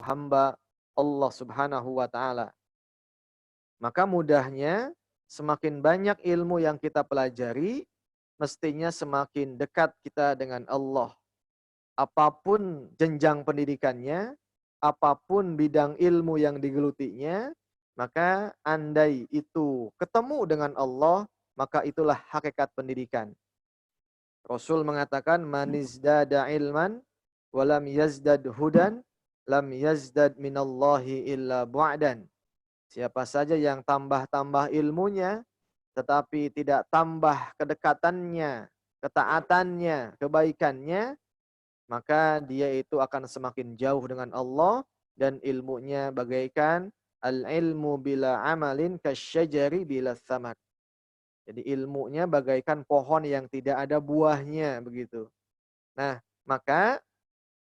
hamba Allah Subhanahu wa taala. Maka mudahnya semakin banyak ilmu yang kita pelajari, mestinya semakin dekat kita dengan Allah. Apapun jenjang pendidikannya, apapun bidang ilmu yang digelutinya, maka andai itu ketemu dengan Allah, maka itulah hakikat pendidikan. Rasul mengatakan, "Manizdada ilman walam yazdad hudan, lam yazdad minallahi illa bu'dan." Siapa saja yang tambah-tambah ilmunya, tetapi tidak tambah kedekatannya, ketaatannya, kebaikannya, maka dia itu akan semakin jauh dengan Allah, dan ilmunya bagaikan al-ilmu bila amalin kasyajari bila thamar. Jadi ilmunya bagaikan pohon yang tidak ada buahnya begitu. Nah, maka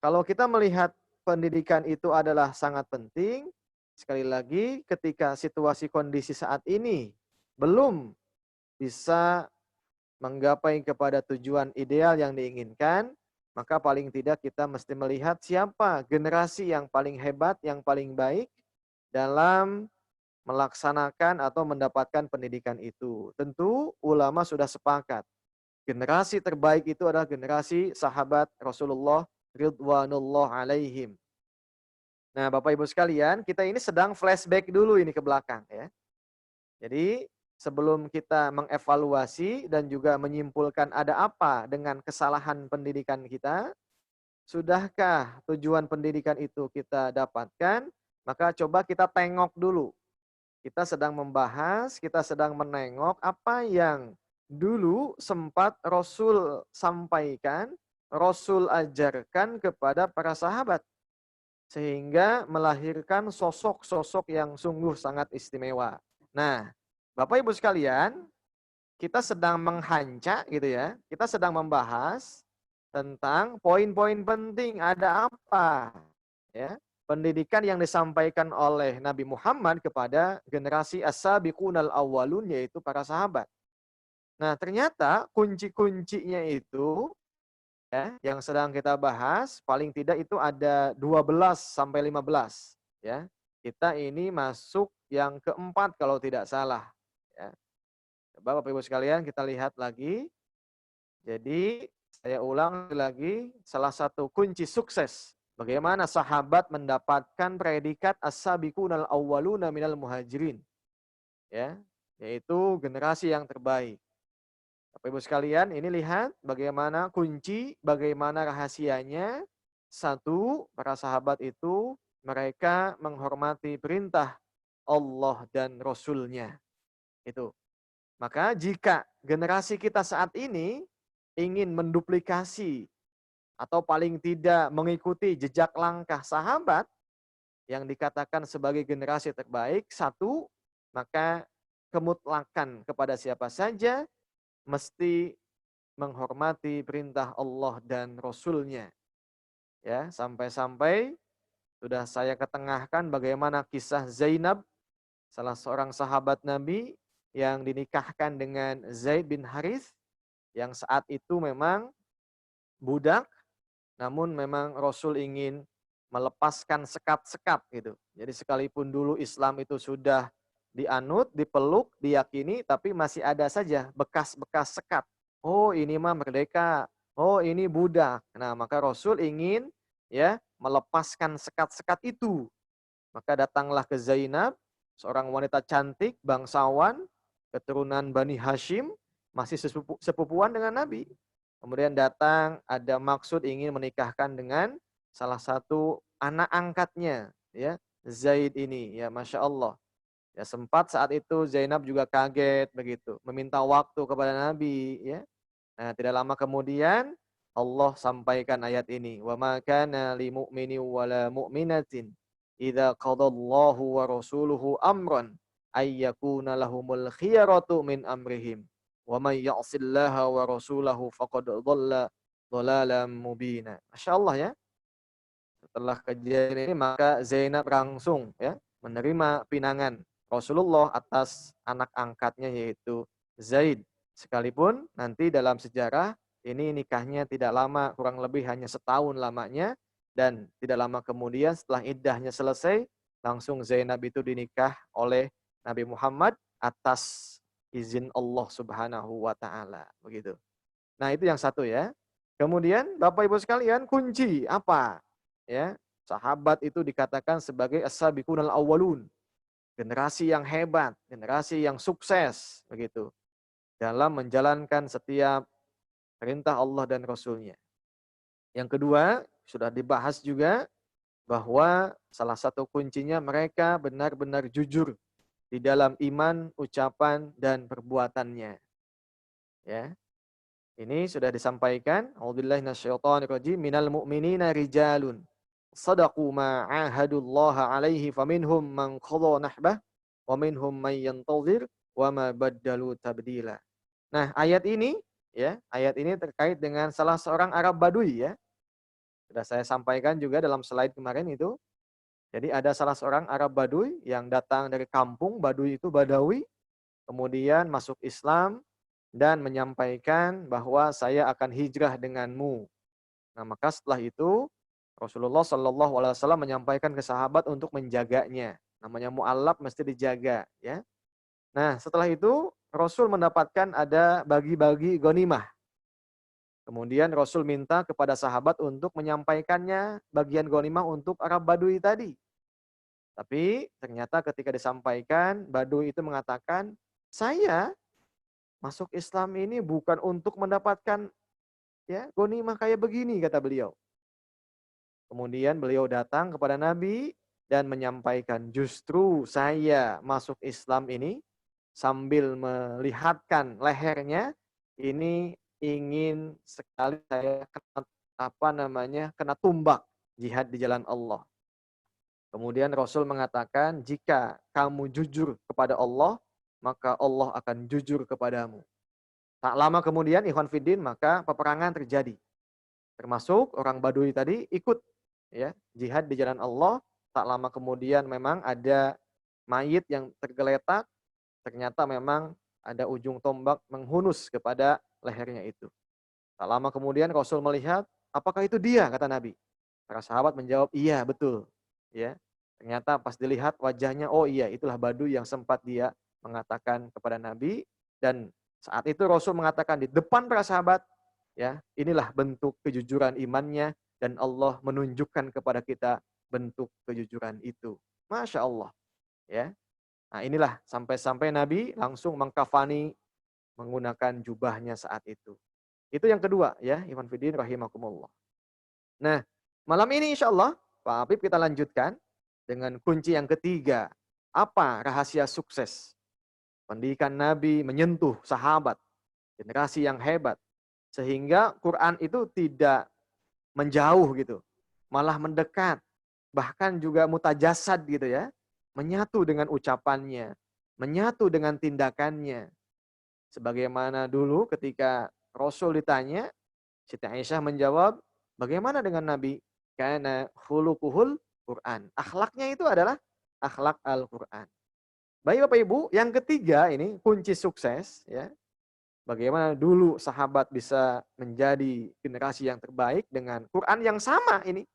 kalau kita melihat pendidikan itu adalah sangat penting, sekali lagi ketika situasi kondisi saat ini belum bisa menggapai kepada tujuan ideal yang diinginkan, maka paling tidak kita mesti melihat siapa generasi yang paling hebat, yang paling baik dalam melaksanakan atau mendapatkan pendidikan itu. Tentu ulama sudah sepakat. Generasi terbaik itu adalah generasi sahabat Rasulullah ridwanullah alaihim. Nah, Bapak Ibu sekalian, kita ini sedang flashback dulu ini ke belakang ya. Jadi, sebelum kita mengevaluasi dan juga menyimpulkan ada apa dengan kesalahan pendidikan kita, sudahkah tujuan pendidikan itu kita dapatkan? Maka coba kita tengok dulu. Kita sedang membahas, kita sedang menengok apa yang dulu sempat Rasul sampaikan, Rasul ajarkan kepada para sahabat. Sehingga melahirkan sosok-sosok yang sungguh sangat istimewa. Nah, Bapak Ibu sekalian, kita sedang menghanca gitu ya. Kita sedang membahas tentang poin-poin penting ada apa ya. Pendidikan yang disampaikan oleh Nabi Muhammad kepada generasi as-sabiqunal awwalun, yaitu para sahabat. Nah, ternyata kunci-kuncinya itu ya, yang sedang kita bahas paling tidak itu ada 12 sampai 15 ya. Kita ini masuk yang keempat kalau tidak salah ya. Coba Bapak Ibu sekalian kita lihat lagi. Jadi saya ulang lagi, salah satu kunci sukses bagaimana sahabat mendapatkan predikat as-sabiqunal awwaluna minal muhajirin ya, yaitu generasi yang terbaik. Bapak Ibu sekalian, ini lihat bagaimana kunci, bagaimana rahasianya. Satu, para sahabat itu mereka menghormati perintah Allah dan Rasul-Nya. Itu. Maka jika generasi kita saat ini ingin menduplikasi atau paling tidak mengikuti jejak langkah sahabat yang dikatakan sebagai generasi terbaik, satu, maka kemutlakan kepada siapa saja mesti menghormati perintah Allah dan Rasul-Nya. Ya, sampai-sampai sudah saya ketengahkan bagaimana kisah Zainab, salah seorang sahabat Nabi yang dinikahkan dengan Zaid bin Harith, yang saat itu memang budak, namun memang Rasul ingin melepaskan sekat-sekat gitu. Jadi sekalipun dulu Islam itu sudah dianut, dipeluk, diyakini, tapi masih ada saja bekas-bekas sekat. Oh, ini mah merdeka. Oh, ini budak. Nah, maka Rasul ingin ya melepaskan sekat-sekat itu. Maka datanglah ke Zainab, seorang wanita cantik, bangsawan, keturunan Bani Hashim, masih sepupuan dengan Nabi. Kemudian datang ada maksud ingin menikahkan dengan salah satu anak angkatnya, ya, Zaid ini, ya Masya Allah. Ya sempat saat itu Zainab juga kaget begitu, meminta waktu kepada Nabi, ya. Nah, tidak lama kemudian Allah sampaikan ayat ini, "Wa ma kana li mu'minin wa la mu'minatin idza qadallahu wa rasuluhu amran ay yakuna lahumul khiyaratu min amrihim wa may ya'sillaha wa rasulahu faqad dhalla dhalalan mubina." Masyaallah ya. Setelah kejadian ini maka Zainab langsung ya menerima pinangan Rasulullah atas anak angkatnya yaitu Zaid. Sekalipun nanti dalam sejarah ini nikahnya tidak lama, kurang lebih hanya setahun lamanya, Dan tidak lama kemudian setelah iddahnya selesai, langsung Zainab itu dinikah oleh Nabi Muhammad atas izin Allah Subhanahu wa taala, begitu. Nah, itu yang satu ya. Kemudian Bapak Ibu sekalian, kunci apa? Ya, sahabat itu dikatakan sebagai as-sabiqunal awwalun, generasi yang hebat, generasi yang sukses, begitu. Dalam menjalankan setiap perintah Allah dan Rasul-Nya. Yang kedua, sudah dibahas juga bahwa salah satu kuncinya mereka benar-benar jujur di dalam iman, ucapan, dan perbuatannya. Ya, ini sudah disampaikan. A'udzubillahi minasyaitonirrajim. Minal mu'minina rijalun shadaqu ma 'ahadullaha 'alaihi faminhum man qadha nahbah wa minhum man yantazir wa ma baddalu tabdila. Nah, ayat ini ya, ayat ini terkait dengan salah seorang Arab Baduy ya. Sudah saya sampaikan juga dalam slide kemarin itu. Jadi ada salah seorang Arab Baduy yang datang dari kampung, Baduy itu Badawi, kemudian masuk Islam dan menyampaikan bahwa saya akan hijrah denganmu. Nah, maka setelah itu Rasulullah Shallallahu Alaihi Wasallam menyampaikan ke sahabat untuk menjaganya. Namanya mu'allab mesti dijaga, ya. Nah, setelah itu Rasul mendapatkan ada bagi-bagi ghanimah. Kemudian Rasul minta kepada sahabat untuk menyampaikannya bagian ghanimah untuk Arab Badui tadi. Tapi ternyata ketika disampaikan, Badui itu mengatakan, saya masuk Islam ini bukan untuk mendapatkan ya ghanimah kayak begini, kata beliau. Kemudian beliau datang kepada Nabi dan menyampaikan, justru saya masuk Islam ini sambil melihatkan lehernya, ini ingin sekali saya kena tumbak jihad di jalan Allah. Kemudian Rasul mengatakan, jika kamu jujur kepada Allah, maka Allah akan jujur kepadamu. Tak lama kemudian, ikhwan fiddin, maka peperangan terjadi. Termasuk orang Badui tadi ikut ya jihad di jalan Allah. Tak lama kemudian memang ada mayit yang tergeletak. Ternyata memang ada ujung tombak menghunus kepada lehernya itu. Tak lama kemudian Rasul melihat, apakah itu dia, kata Nabi. Para sahabat menjawab, iya betul. Ya, ternyata pas dilihat wajahnya, oh iya itulah Badui yang sempat dia mengatakan kepada Nabi. Dan saat itu Rasul mengatakan di depan para sahabat, ya inilah bentuk kejujuran imannya dan Allah menunjukkan kepada kita bentuk kejujuran itu. Masya Allah. Ya, nah inilah sampai-sampai Nabi langsung mengkafani menggunakan jubahnya saat itu. Itu yang kedua ya, ikhwan fillah rahimakumullah. Nah, malam ini insya Allah, Pak Habib kita lanjutkan dengan kunci yang ketiga. Apa rahasia sukses? Pendidikan Nabi menyentuh sahabat, generasi yang hebat. Sehingga Quran itu tidak menjauh gitu, malah mendekat. Bahkan juga mutajasad gitu ya, menyatu dengan ucapannya, menyatu dengan tindakannya. Sebagaimana dulu ketika Rasul ditanya, Siti Aisyah menjawab, bagaimana dengan Nabi? Karena khuluquhul Quran. Akhlaknya itu adalah akhlak Al-Quran. Baik Bapak Ibu, yang ketiga ini kunci sukses ya. Bagaimana dulu sahabat bisa menjadi generasi yang terbaik dengan Quran yang sama ini.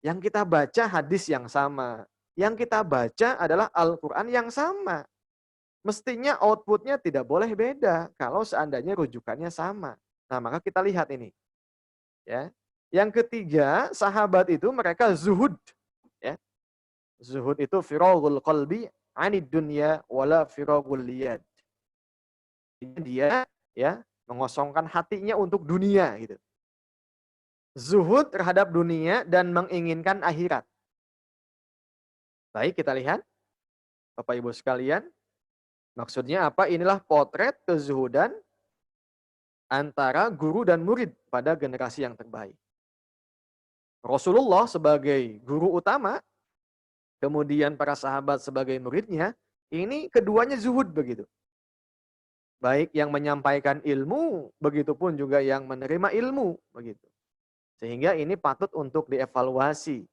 Yang kita baca hadis yang sama. Yang kita baca adalah Al-Quran yang sama. Mestinya outputnya tidak boleh beda kalau seandainya rujukannya sama. Nah, maka kita lihat ini. Ya. Yang ketiga, sahabat itu mereka zuhud. Ya. Zuhud itu firagul qalbi anid dunya wala firagul liyad. Dia ya mengosongkan hatinya untuk dunia gitu. Zuhud terhadap dunia dan menginginkan akhirat. Baik, kita lihat Bapak Ibu sekalian, maksudnya apa? Inilah potret kezuhudan antara guru dan murid pada generasi yang terbaik. Rasulullah sebagai guru utama, kemudian para sahabat sebagai muridnya, ini keduanya zuhud begitu. Baik yang menyampaikan ilmu, begitupun juga yang menerima ilmu begitu. Sehingga ini patut untuk dievaluasi.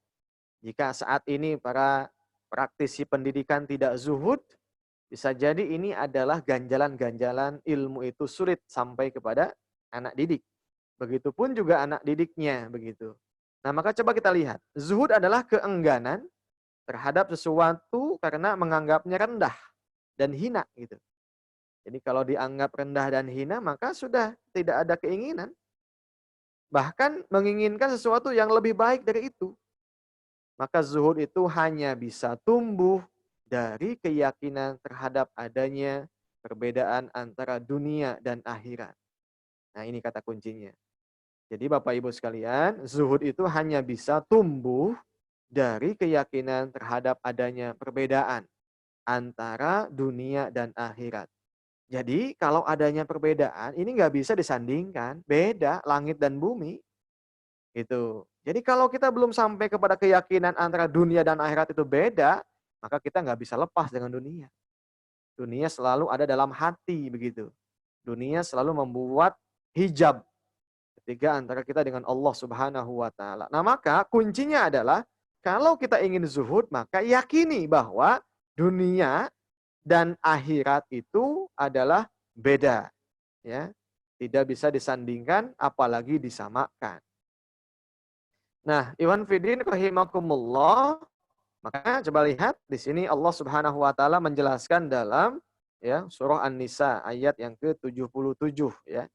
Jika saat ini para praktisi pendidikan tidak zuhud, bisa jadi ini adalah ganjalan-ganjalan ilmu itu sulit sampai kepada anak didik. Begitupun juga anak didiknya begitu. Nah, maka coba kita lihat. Zuhud adalah keengganan terhadap sesuatu karena menganggapnya rendah dan hina gitu. Jadi kalau dianggap rendah dan hina maka sudah tidak ada keinginan. Bahkan menginginkan sesuatu yang lebih baik dari itu. Maka zuhud itu hanya bisa tumbuh dari keyakinan terhadap adanya perbedaan antara dunia dan akhirat. Nah, ini kata kuncinya. Jadi Bapak Ibu sekalian, zuhud itu hanya bisa tumbuh dari keyakinan terhadap adanya perbedaan antara dunia dan akhirat. Jadi kalau adanya perbedaan, ini nggak bisa disandingkan, beda langit dan bumi. Gitu. Jadi kalau kita belum sampai kepada keyakinan antara dunia dan akhirat itu beda, maka kita nggak bisa lepas dengan dunia. Dunia selalu ada dalam hati begitu. Dunia selalu membuat hijab ketiga antara kita dengan Allah Subhanahu wa taala. Nah, maka kuncinya adalah kalau kita ingin zuhud, maka yakini bahwa dunia dan akhirat itu adalah beda, ya. Tidak bisa disandingkan apalagi disamakan. Nah, Iwan Fidin rahimakumullah, maka coba lihat di sini Allah Subhanahu wa taala menjelaskan dalam ya surah An-Nisa ayat yang ke-77 ya.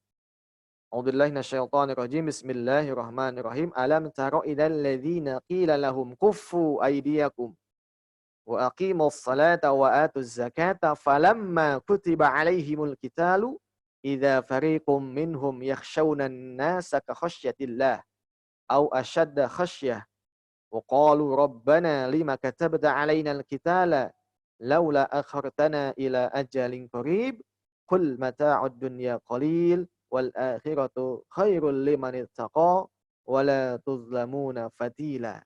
A'udzubillahi minasyaitonirrajim. Bismillahirrahmanirrahim. Alam tara ilal ladzina qila lahum kuffu aydiyakum wa aqimus salata wa atuz zakata falamma kutiba alaihimul qitalu idza fariqum minhum yakhshawna an-nasa ka khasyatillah aw ashadda khasyah wa qalu rabbana lima katabta alaina al-qitala laula akhartana ila ajalin qarib qul mata'ud dunya qalil wal akhiratu khairul liman ittaqa wala tuzlamuna fatila.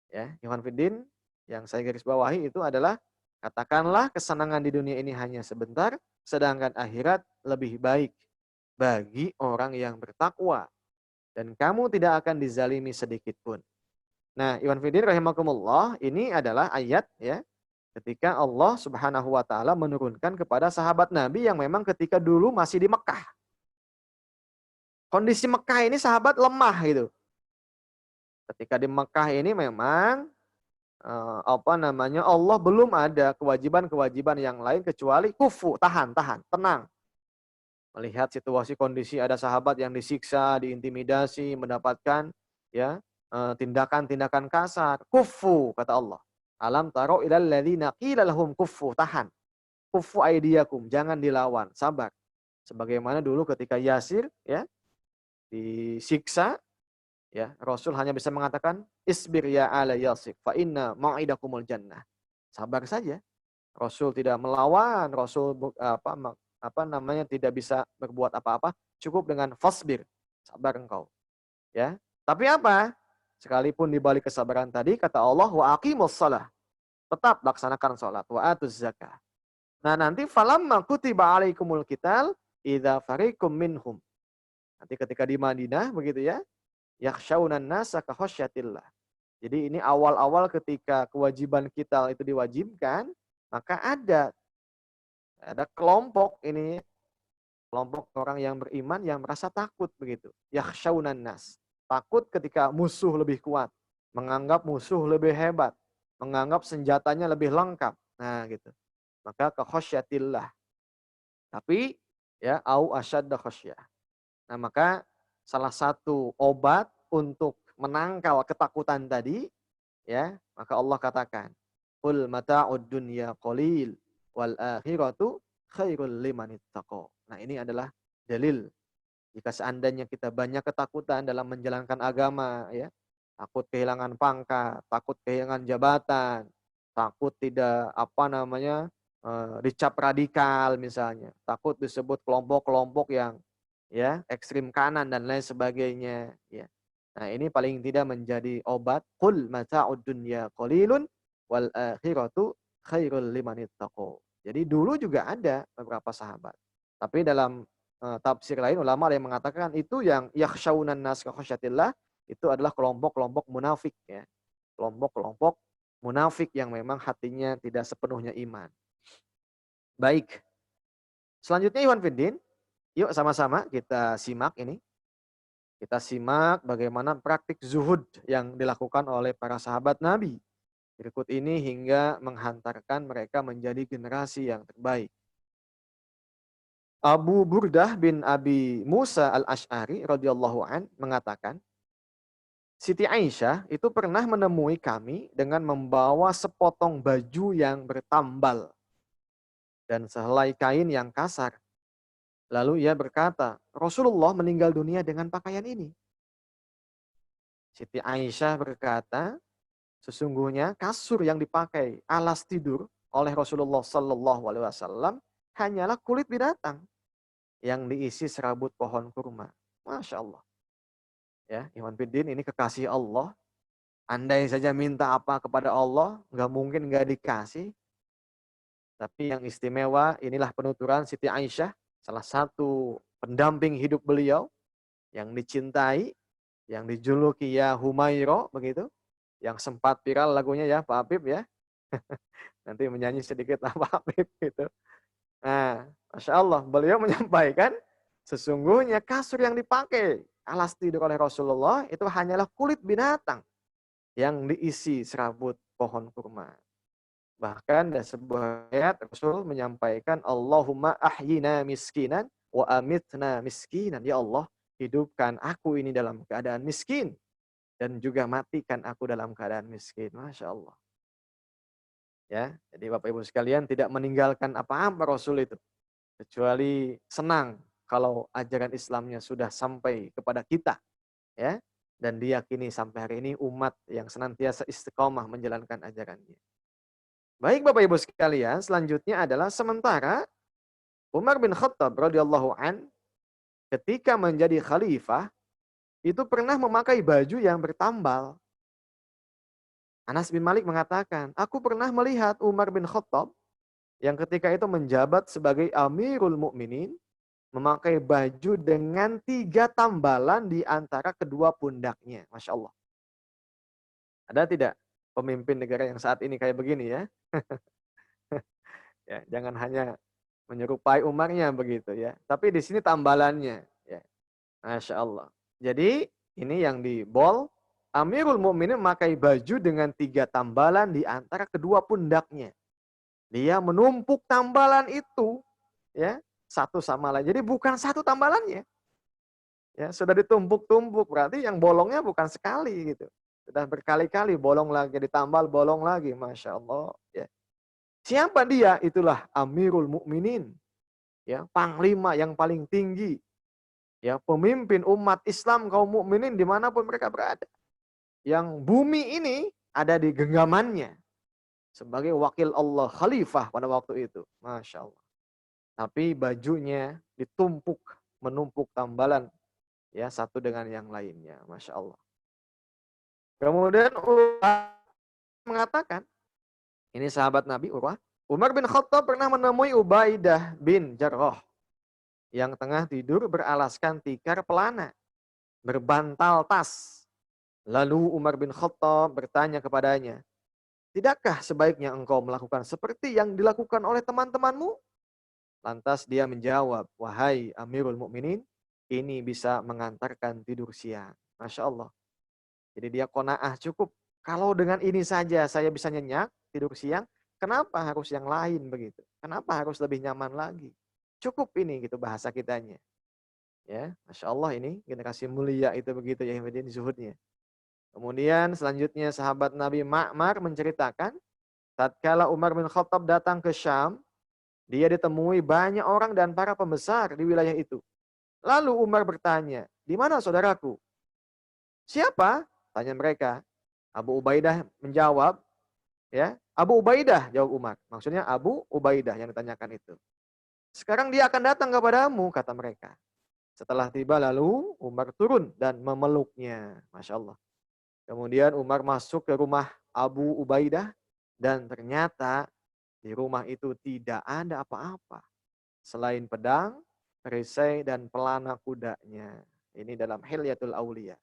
Ya, Ikhwan Fiddin, yang saya garis bawahi itu adalah katakanlah kesenangan di dunia ini hanya sebentar, sedangkan akhirat lebih baik bagi orang yang bertakwa dan kamu tidak akan dizalimi sedikit pun. Nah, Iwan Fiddin rahimakumullah, ini adalah ayat ya ketika Allah Subhanahu wa taala menurunkan kepada sahabat Nabi yang memang ketika dulu masih di Mekah. Kondisi Mekah ini sahabat lemah gitu. Ketika di Mekah ini memang apa namanya, Allah belum ada kewajiban-kewajiban yang lain kecuali kufu, tahan, tahan, tenang. Melihat situasi kondisi ada sahabat yang disiksa, diintimidasi, mendapatkan ya tindakan-tindakan kasar. Kufu kata Allah. Alam taro ilal ladzina qila lahum kufu, tahan. Kufu aidiyakum, jangan dilawan, sabar. Sebagaimana dulu ketika Yasir ya disiksa ya, Rasul hanya bisa mengatakan isbir ya ala Yasir fa inna ma'idakumul jannah. Sabar saja. Rasul tidak melawan, Rasul apa namanya tidak bisa berbuat apa-apa, cukup dengan fasbir, sabar engkau. Ya. Tapi apa? Sekalipun di balik kesabaran tadi kata Allah wa aqimus shalah. Tetap laksanakan salat wa atuz zakah. Nah, nanti falamma kutiba alaikumul qital idza fariqum minhum. Nanti ketika di Madinah begitu ya, yakhshawnan nasa ka khasyatillah. Jadi ini awal-awal ketika kewajiban kita itu diwajibkan, maka ada kelompok ini, kelompok orang yang beriman yang merasa takut begitu. Yakhshawnan nas. Takut ketika musuh lebih kuat, menganggap musuh lebih hebat, menganggap senjatanya lebih lengkap. Nah, gitu. Maka ka khasyatillah. Tapi ya au asyadda khasyah. Nah, maka salah satu obat untuk menangkal ketakutan tadi ya, maka Allah katakan, "Qul mata'ud dunya qalil wal akhiratu khairul liman ittaqa." Nah, ini adalah dalil jika seandainya kita banyak ketakutan dalam menjalankan agama ya, takut kehilangan pangkat, takut kehilangan jabatan, takut tidak apa namanya dicap radikal misalnya, takut disebut kelompok-kelompok yang ya ekstrim kanan dan lain sebagainya ya. Nah, ini paling tidak menjadi obat. Qul mata'ud dunya qalilun wal akhiratu khairul liman ittaqo. Jadi dulu juga ada beberapa sahabat. Tapi dalam tafsir lain ulama ada yang mengatakan itu yang yakhshawunan nas ka khasyatillah itu adalah kelompok-kelompok munafik ya. Kelompok-kelompok munafik yang memang hatinya tidak sepenuhnya iman. Baik. Selanjutnya Iwan Fiddin, yuk sama-sama kita simak ini. Kita simak bagaimana praktik zuhud yang dilakukan oleh para sahabat Nabi berikut ini hingga menghantarkan mereka menjadi generasi yang terbaik. Abu Burdah bin Abi Musa al-Ash'ari radhiyallahu an mengatakan, Siti Aisyah itu pernah menemui kami dengan membawa sepotong baju yang bertambal dan sehelai kain yang kasar. Lalu ia berkata, Rasulullah meninggal dunia dengan pakaian ini. Siti Aisyah berkata, sesungguhnya kasur yang dipakai alas tidur oleh Rasulullah Sallallahu Alaihi Wasallam hanyalah kulit binatang yang diisi serabut pohon kurma. Masya Allah. Ya, Iwan Fiddin ini kekasih Allah. Andai saja minta apa kepada Allah, nggak mungkin nggak dikasih. Tapi yang istimewa inilah penuturan Siti Aisyah, salah satu pendamping hidup beliau yang dicintai, yang dijuluki ya Humairo begitu, yang sempat viral lagunya ya Pak Habib ya. Nanti menyanyi sedikit lah Pak Habib gitu. Nah, Masya Allah, beliau menyampaikan sesungguhnya kasur yang dipakai alas tidur oleh Rasulullah itu hanyalah kulit binatang yang diisi serabut pohon kurma. Bahkan ada sebuah ayat Rasul menyampaikan Allahumma ahyina miskinan wa amitna miskinan. Ya Allah, hidupkan aku ini dalam keadaan miskin dan juga matikan aku dalam keadaan miskin. Masya Allah. Ya, jadi Bapak Ibu sekalian tidak meninggalkan apa-apa Rasul itu kecuali senang kalau ajaran Islamnya sudah sampai kepada kita, ya, dan diyakini sampai hari ini umat yang senantiasa istiqomah menjalankan ajarannya. Baik Bapak Ibu sekalian, selanjutnya adalah sementara Umar bin Khattab radhiyallahu an ketika menjadi khalifah itu pernah memakai baju yang bertambal. Anas bin Malik mengatakan, aku pernah melihat Umar bin Khattab yang ketika itu menjabat sebagai Amirul Mukminin memakai baju dengan 3 tambalan di antara kedua pundaknya. Masya Allah. Ada tidak pemimpin negara yang saat ini kayak begini ya? Ya, jangan hanya menyerupai Umarnya begitu ya. Tapi di sini tambalannya. Ya. Masya Allah. Jadi ini yang di bold. Amirul Mukminin memakai baju dengan 3 tambalan di antara kedua pundaknya. Dia menumpuk tambalan itu ya satu sama lain. Jadi bukan satu tambalannya. Ya, sudah ditumpuk-tumpuk berarti yang bolongnya bukan sekali gitu. Sudah berkali-kali bolong lagi ditambal bolong lagi, Masya Allah. Ya. Siapa dia? Itulah Amirul Mukminin. Ya, panglima yang paling tinggi. Ya, pemimpin umat Islam kaum mukminin dimanapun mereka berada. Yang bumi ini ada di genggamannya. Sebagai wakil Allah khalifah pada waktu itu. Masya Allah. Tapi bajunya ditumpuk, menumpuk tambalan. Ya, satu dengan yang lainnya. Masya Allah. Kemudian Urwah mengatakan, ini sahabat Nabi Urwah, Umar bin Khattab pernah menemui Ubaidah bin Jarrah yang tengah tidur beralaskan tikar pelana, berbantal tas. Lalu Umar bin Khattab bertanya kepadanya, tidakkah sebaiknya engkau melakukan seperti yang dilakukan oleh teman-temanmu? Lantas dia menjawab, wahai Amirul Mukminin, ini bisa mengantarkan tidur siang. Masya Allah. Jadi dia qanaah cukup. Kalau dengan ini saja saya bisa nyenyak, tidur siang, kenapa harus yang lain begitu? Kenapa harus lebih nyaman lagi? Cukup ini gitu bahasa kitanya. Ya, Masya Allah ini generasi mulia itu begitu ya Himedin zuhudnya. Kemudian selanjutnya sahabat Nabi Ma'mar menceritakan, tatkala Umar bin Khattab datang ke Syam, dia ditemui banyak orang dan para pembesar di wilayah itu. Lalu Umar bertanya, di mana saudaraku? Siapa? Tanya mereka. Abu Ubaidah menjawab, ya, Abu Ubaidah, jawab Umar. Maksudnya Abu Ubaidah yang ditanyakan itu. Sekarang dia akan datang kepadamu, kata mereka. Setelah tiba lalu Umar turun dan memeluknya. Masya Allah. Kemudian Umar masuk ke rumah Abu Ubaidah dan ternyata di rumah itu tidak ada apa-apa. Selain pedang, perisai, dan pelana kudanya. Ini dalam Hilyatul Auliya.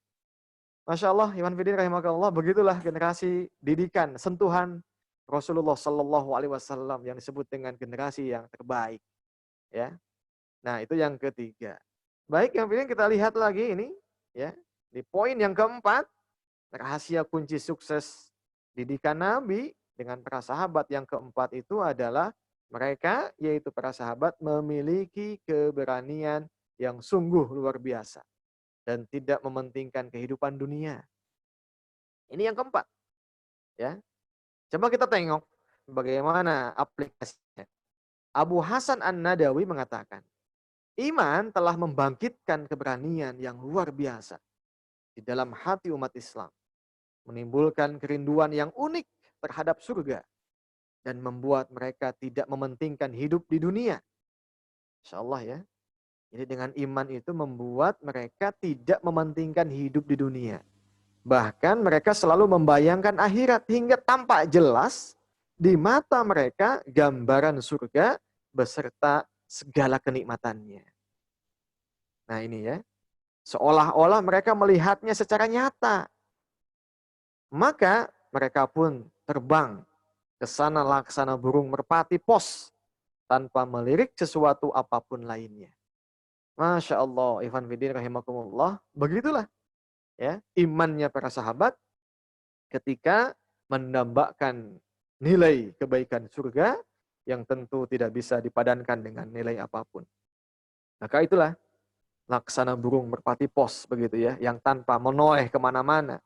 Masya Allah, Iman Fiddin rahimahullah, begitulah generasi didikan, sentuhan Rasulullah Sallallahu Alaihi Wasallam yang disebut dengan generasi yang terbaik. Ya, nah itu yang ketiga. Baik, yang Fiddin kita lihat lagi ini ya. Di poin yang keempat, rahasia kunci sukses didikan Nabi dengan para sahabat yang keempat itu adalah mereka, yaitu para sahabat, memiliki keberanian yang sungguh luar biasa dan tidak mementingkan kehidupan dunia. Ini yang keempat, ya. Coba kita tengok bagaimana aplikasinya. Abu Hasan An-Nadawi mengatakan, iman telah membangkitkan keberanian yang luar biasa di dalam hati umat Islam, menimbulkan kerinduan yang unik terhadap surga dan membuat mereka tidak mementingkan hidup di dunia. Insya Allah ya. Jadi dengan iman itu membuat mereka tidak mementingkan hidup di dunia. Bahkan mereka selalu membayangkan akhirat hingga tampak jelas di mata mereka gambaran surga beserta segala kenikmatannya. Nah ini ya, seolah-olah mereka melihatnya secara nyata. Maka mereka pun terbang ke sana laksana burung merpati pos tanpa melirik sesuatu apapun lainnya. Masya Allah, Ikhwan Fillah rahimakumullah, begitulah ya imannya para sahabat ketika mendambakan nilai kebaikan surga yang tentu tidak bisa dipadankan dengan nilai apapun. Maka itulah laksana burung merpati pos begitu ya, yang tanpa menoleh kemana-mana.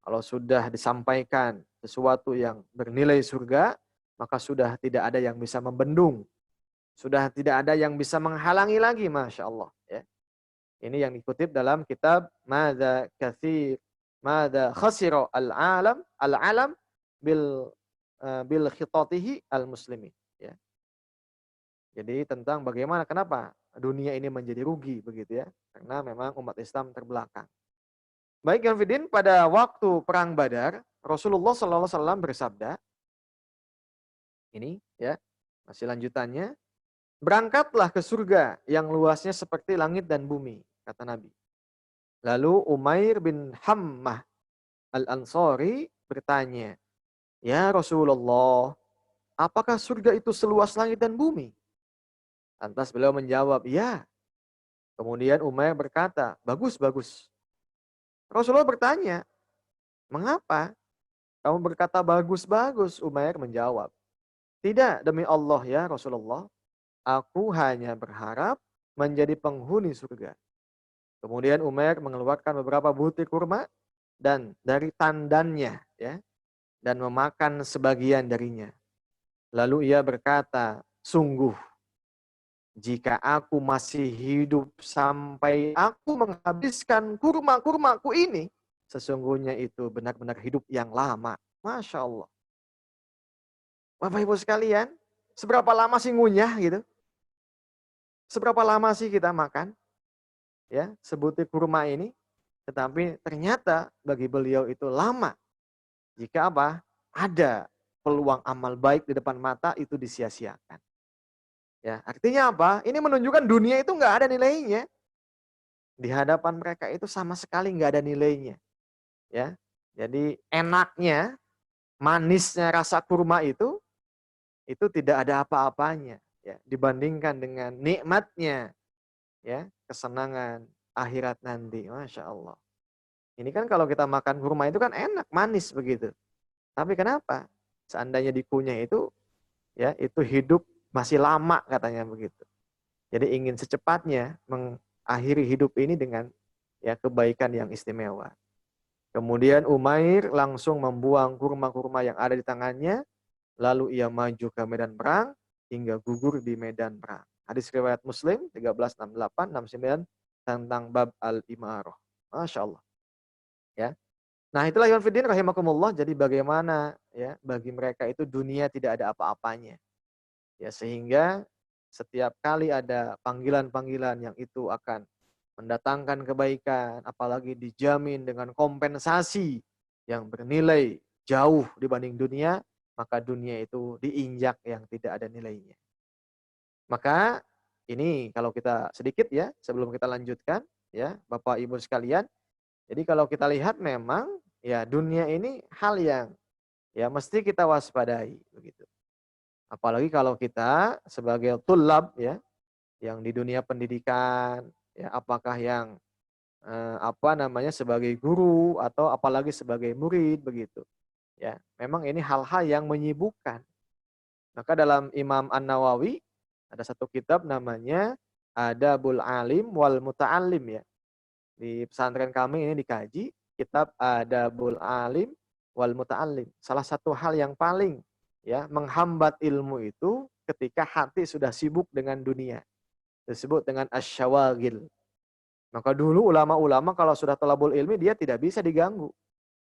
Kalau sudah disampaikan sesuatu yang bernilai surga, maka sudah tidak ada yang bisa membendung. Sudah tidak ada yang bisa menghalangi lagi, Masya Allah. Ya. Ini yang dikutip dalam kitab Mada khasira al-alam bil khitatihi al-muslimin. Ya. Jadi tentang bagaimana, kenapa dunia ini menjadi rugi begitu ya. Karena memang umat Islam terbelakang. Baik yang Fidin, pada waktu perang Badar, Rasulullah SAW bersabda, ini ya, masih lanjutannya, berangkatlah ke surga yang luasnya seperti langit dan bumi, kata Nabi. Lalu Umair bin Hammah Al-Ansari bertanya, ya Rasulullah, apakah surga itu seluas langit dan bumi? Lantas beliau menjawab, ya. Kemudian Umair berkata, bagus, bagus. Rasulullah bertanya, mengapa kamu berkata bagus-bagus? Umair menjawab, tidak, demi Allah ya Rasulullah, aku hanya berharap menjadi penghuni surga. Kemudian Umair mengeluarkan beberapa butir kurma dan dari tandannya ya, dan memakan sebagian darinya. Lalu ia berkata, sungguh jika aku masih hidup sampai aku menghabiskan kurma-kurmaku ini, sesungguhnya itu benar-benar hidup yang lama. Masya Allah. Bapak Ibu sekalian, seberapa lama sih ngunyah gitu? Seberapa lama sih kita makan? Ya, sebutir kurma ini. Tetapi ternyata bagi beliau itu lama. Jika apa? Ada peluang amal baik di depan mata itu disia-siakan. Ya, artinya apa? Ini menunjukkan dunia itu nggak ada nilainya. Di hadapan mereka itu sama sekali nggak ada nilainya. Ya, jadi enaknya, manisnya rasa kurma itu tidak ada apa-apanya. Ya, dibandingkan dengan nikmatnya, ya kesenangan akhirat nanti. Masya Allah. Ini kan kalau kita makan kurma itu kan enak, manis begitu. Tapi kenapa? Seandainya dikunyah itu, ya itu hidup masih lama katanya begitu. Jadi ingin secepatnya mengakhiri hidup ini dengan ya kebaikan yang istimewa. Kemudian Umair langsung membuang kurma-kurma yang ada di tangannya, lalu ia maju ke medan perang hingga gugur di medan perang. Hadis riwayat Muslim 1368-69 tentang bab al-imarah. Masya Allah. Ya. Nah itulah Iwan Fiddin rahimakumullah. Jadi bagaimana ya bagi mereka itu dunia tidak ada apa-apanya. Ya sehingga setiap kali ada panggilan-panggilan yang itu akan mendatangkan kebaikan, apalagi dijamin dengan kompensasi yang bernilai jauh dibanding dunia, maka dunia itu diinjak yang tidak ada nilainya. Maka ini kalau kita sedikit ya, sebelum kita lanjutkan ya, Bapak Ibu sekalian. Jadi kalau kita lihat memang ya dunia ini hal yang ya mesti kita waspadai begitu. Apalagi kalau kita sebagai tulab ya, yang di dunia pendidikan, ya apakah yang sebagai guru atau apalagi sebagai murid begitu. Ya, memang ini hal-hal yang menyibukkan. Maka dalam Imam An-Nawawi ada satu kitab namanya Adabul Alim wal Muta'allim ya. Di pesantren kami ini dikaji kitab Adabul Alim wal Muta'allim. Salah satu hal yang paling ya menghambat ilmu itu ketika hati sudah sibuk dengan dunia. Disebut dengan asyawagil. Maka dulu ulama-ulama kalau sudah thalabul ilmi dia tidak bisa diganggu.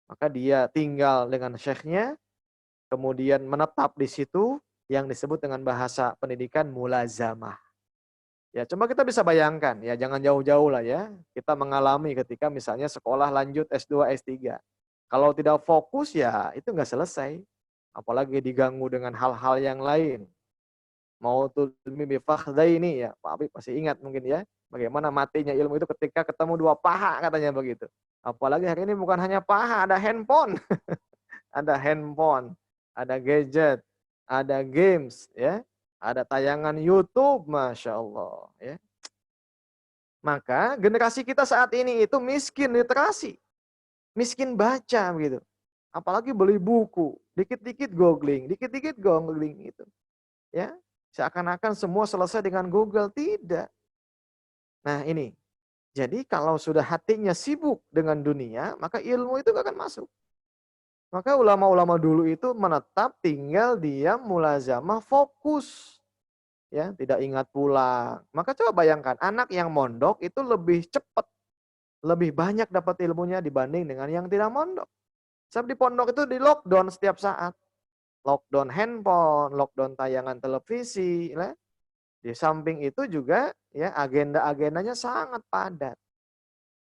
Maka dia tinggal dengan syekhnya, kemudian menetap di situ yang disebut dengan bahasa pendidikan mulazamah. Ya, coba kita bisa bayangkan, ya jangan jauh-jauh lah ya. Kita mengalami ketika misalnya sekolah lanjut S2, S3. Kalau tidak fokus ya itu nggak selesai. Apalagi diganggu dengan hal-hal yang lain. Mau tuh ini ya, Pak Habib masih ingat mungkin ya. Bagaimana matinya ilmu itu ketika ketemu dua paha katanya begitu. Apalagi hari ini bukan hanya paha, ada handphone. Ada handphone, ada gadget, ada games, ya, ada tayangan YouTube, masya Allah. Ya. Maka generasi kita saat ini itu miskin literasi, miskin baca gitu. Apalagi beli buku, dikit-dikit googling gitu. Ya, seakan-akan semua selesai dengan Google, tidak. Nah ini, jadi kalau sudah hatinya sibuk dengan dunia, maka ilmu itu gak akan masuk. Maka ulama-ulama dulu itu menetap, tinggal, diam, mulazamah, fokus. Ya, tidak ingat pulang. Maka coba bayangkan, anak yang mondok itu lebih cepat, lebih banyak dapat ilmunya dibanding dengan yang tidak mondok. Sebab di pondok itu di lockdown setiap saat. Lockdown handphone, lockdown tayangan televisi. Ya. Di samping itu juga ya agenda-agendanya sangat padat.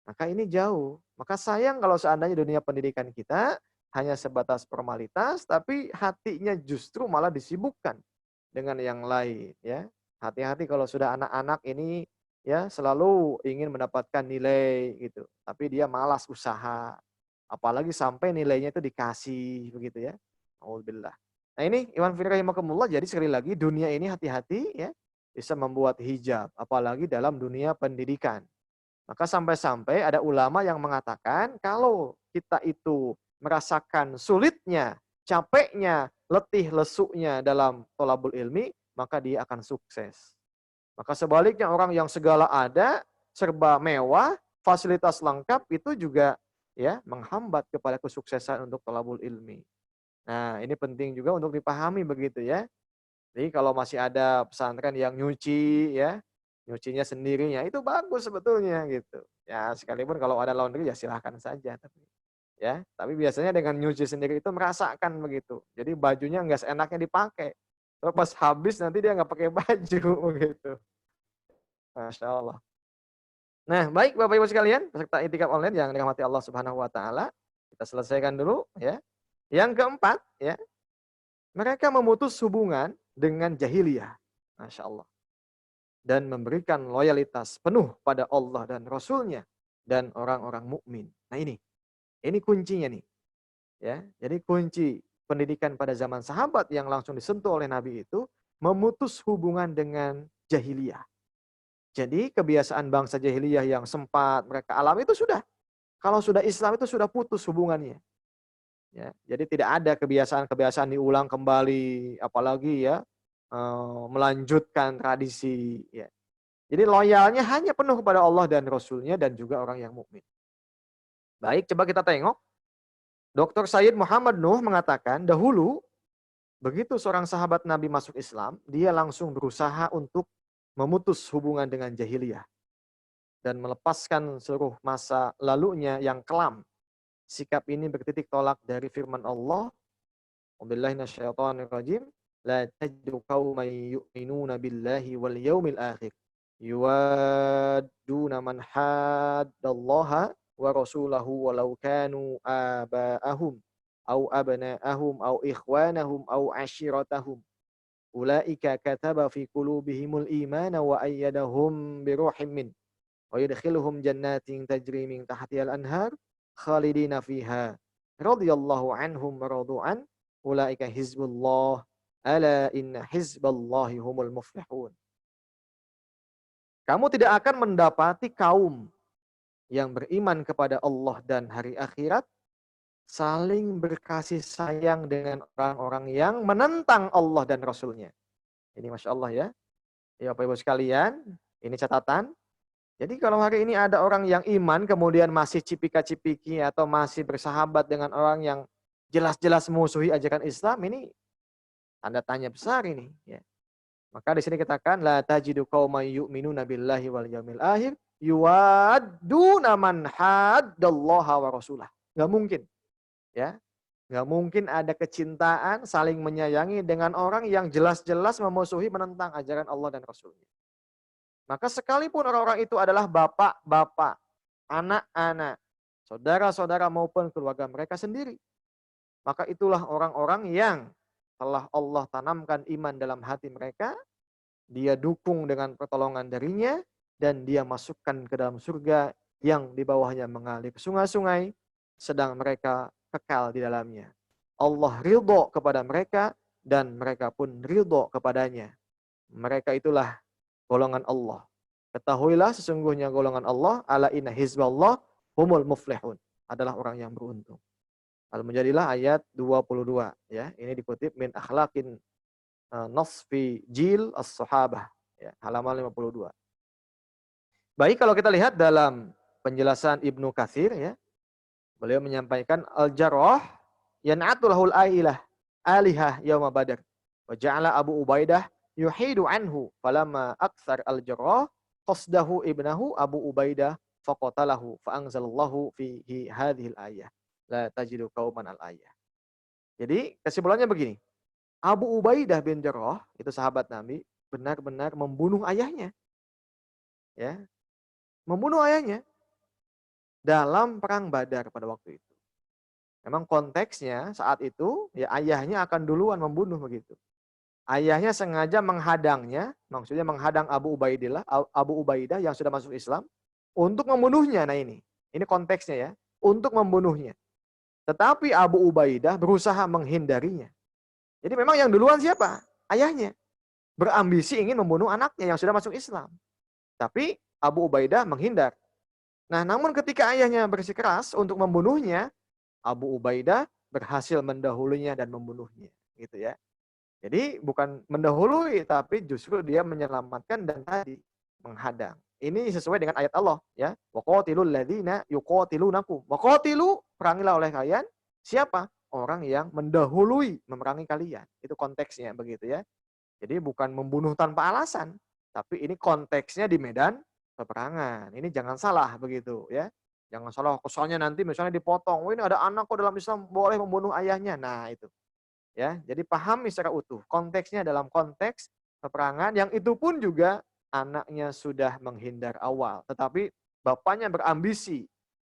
Maka ini jauh. Maka sayang kalau seandainya dunia pendidikan kita hanya sebatas formalitas, tapi hatinya justru malah disibukkan dengan yang lain. Ya, hati-hati kalau sudah anak-anak ini ya selalu ingin mendapatkan nilai gitu, tapi dia malas usaha. Apalagi sampai nilainya itu dikasih begitu ya. Alhamdulillah. Nah ini Iwan Fir rahimakumullah, jadi sekali lagi dunia ini hati-hati ya bisa membuat hijab, apalagi dalam dunia pendidikan. Maka sampai-sampai ada ulama yang mengatakan kalau kita itu merasakan sulitnya, capeknya, letih lesuknya dalam thalabul ilmi, maka dia akan sukses. Maka sebaliknya orang yang segala ada, serba mewah, fasilitas lengkap itu juga ya menghambat kepada kesuksesan untuk thalabul ilmi. Nah, ini penting juga untuk dipahami begitu ya. Jadi kalau masih ada pesantren yang nyuci ya, nyucinya sendirinya itu bagus sebetulnya gitu. Ya sekalipun kalau ada laundry ya silahkan saja tapi ya. Tapi biasanya dengan nyuci sendiri itu merasakan begitu. Jadi bajunya nggak seenaknya dipakai. Terus pas habis nanti dia nggak pakai baju begitu. Masya Allah. Nah baik Bapak Ibu sekalian, peserta itikaf online yang dirahmati Allah Subhanahu Wa Taala, kita selesaikan dulu ya. Yang keempat ya, mereka memutus hubungan dengan jahiliyah. Masya Allah. Dan memberikan loyalitas penuh pada Allah dan Rasulnya dan orang-orang mukmin. Nah ini kuncinya nih. Ya, jadi kunci pendidikan pada zaman sahabat yang langsung disentuh oleh Nabi itu memutus hubungan dengan jahiliyah. Jadi kebiasaan bangsa jahiliyah yang sempat mereka alami itu sudah. Kalau sudah Islam itu sudah putus hubungannya. Ya, jadi tidak ada kebiasaan-kebiasaan diulang kembali, apalagi ya melanjutkan tradisi. Ya. Jadi loyalnya hanya penuh kepada Allah dan Rasulnya dan juga orang yang mukmin. Baik, coba kita tengok. Dr. Sayyid Muhammad Nuh mengatakan dahulu begitu seorang sahabat Nabi masuk Islam, dia langsung berusaha untuk memutus hubungan dengan jahiliyah dan melepaskan seluruh masa lalunya yang kelam. Sikap ini bertitik tolak dari firman Allah, "Wabillahi minasyaitonirrajim, la tajidu qauman yu'minuna billahi wal yaumil akhir yuwadduna man haddallaha wa rasulahu walau kanu aba'ahum au abna'ahum au ikhwanahum au ashiratahum ulaika kataba fi qulubihimul imana wa ayyadahum biruhim min wa yudkhiluhum jannatin tajri min tahtihal anhar khalidina fiha radhiyallahu anhum wa radu'an ulaika hizbullah ala inna hizballahi humul muflihun." Kamu tidak akan mendapati kaum yang beriman kepada Allah dan hari akhirat saling berkasih sayang dengan orang-orang yang menentang Allah dan Rasulnya. Ini Masya Allah ya. Ya Bapak Ibu sekalian, ini catatan. Jadi kalau hari ini ada orang yang iman kemudian masih cipika-cipiki atau masih bersahabat dengan orang yang jelas-jelas musuhi ajaran Islam, ini tanda tanya besar ini. Ya. Maka di sini katakan la tajidu qauman yu'minuna billahi wal yaumil akhir yuwadduna man haddallaha wa rasulah. Enggak mungkin, ya. Enggak mungkin ada kecintaan saling menyayangi dengan orang yang jelas-jelas memusuhi menentang ajaran Allah dan Rasulnya. Maka sekalipun orang-orang itu adalah bapak-bapak, anak-anak, saudara-saudara maupun keluarga mereka sendiri. Maka itulah orang-orang yang telah Allah tanamkan iman dalam hati mereka, dia dukung dengan pertolongan darinya, dan dia masukkan ke dalam surga yang di bawahnya mengalir sungai-sungai, sedang mereka kekal di dalamnya. Allah ridho kepada mereka, dan mereka pun ridho kepadanya. Mereka itulah golongan Allah. Ketahuilah sesungguhnya golongan Allah, ala inna hizballah humul muflihun. Adalah orang yang beruntung. Al-Mujadilah ayat 22. Ya, ini dikutip min akhlaqin nasfi jil as-sahabah. Ya, halaman 52. Baik, kalau kita lihat dalam penjelasan Ibnu Katsir, ya, beliau menyampaikan al-jarrah yan'atu lahul alihah yauma badar. Wa ja'ala Abu Ubaidah yuhidu anhu falamma aktsar al-jarrah qasdahu ibnahu Abu Ubaidah faqatalahu fa anzalallahu fihi hadhil ayah la tajidu qauman al-ayah. Jadi kesimpulannya begini, Abu Ubaidah bin Jarrah itu sahabat Nabi benar-benar membunuh ayahnya. Ya, membunuh ayahnya dalam perang Badar pada waktu itu. Memang konteksnya saat itu ya ayahnya akan duluan membunuh begitu. Ayahnya sengaja menghadangnya, maksudnya menghadang Abu Ubaidah yang sudah masuk Islam untuk membunuhnya. Nah ini konteksnya ya, untuk membunuhnya. Tetapi Abu Ubaidah berusaha menghindarinya. Jadi memang yang duluan siapa? Ayahnya. Berambisi ingin membunuh anaknya yang sudah masuk Islam. Tapi Abu Ubaidah menghindar. Nah, namun ketika ayahnya bersikeras untuk membunuhnya, Abu Ubaidah berhasil mendahulunya dan membunuhnya, gitu ya. Jadi bukan mendahului, tapi justru dia menyelamatkan dan tadi menghadang. Ini sesuai dengan ayat Allah, ya. Waqatilul ladzina yuqatilunakum. Waqatilu, perangilah oleh kalian. Siapa? Orang yang mendahului memerangi kalian. Itu konteksnya begitu ya. Jadi bukan membunuh tanpa alasan, tapi ini konteksnya di medan peperangan. Ini jangan salah begitu ya. Jangan salah kesannya nanti misalnya dipotong. Oh, ini ada anak kok dalam Islam boleh membunuh ayahnya. Nah, itu. Ya, jadi pahami secara utuh. Konteksnya dalam konteks peperangan yang itu pun juga anaknya sudah menghindar awal, tetapi bapaknya berambisi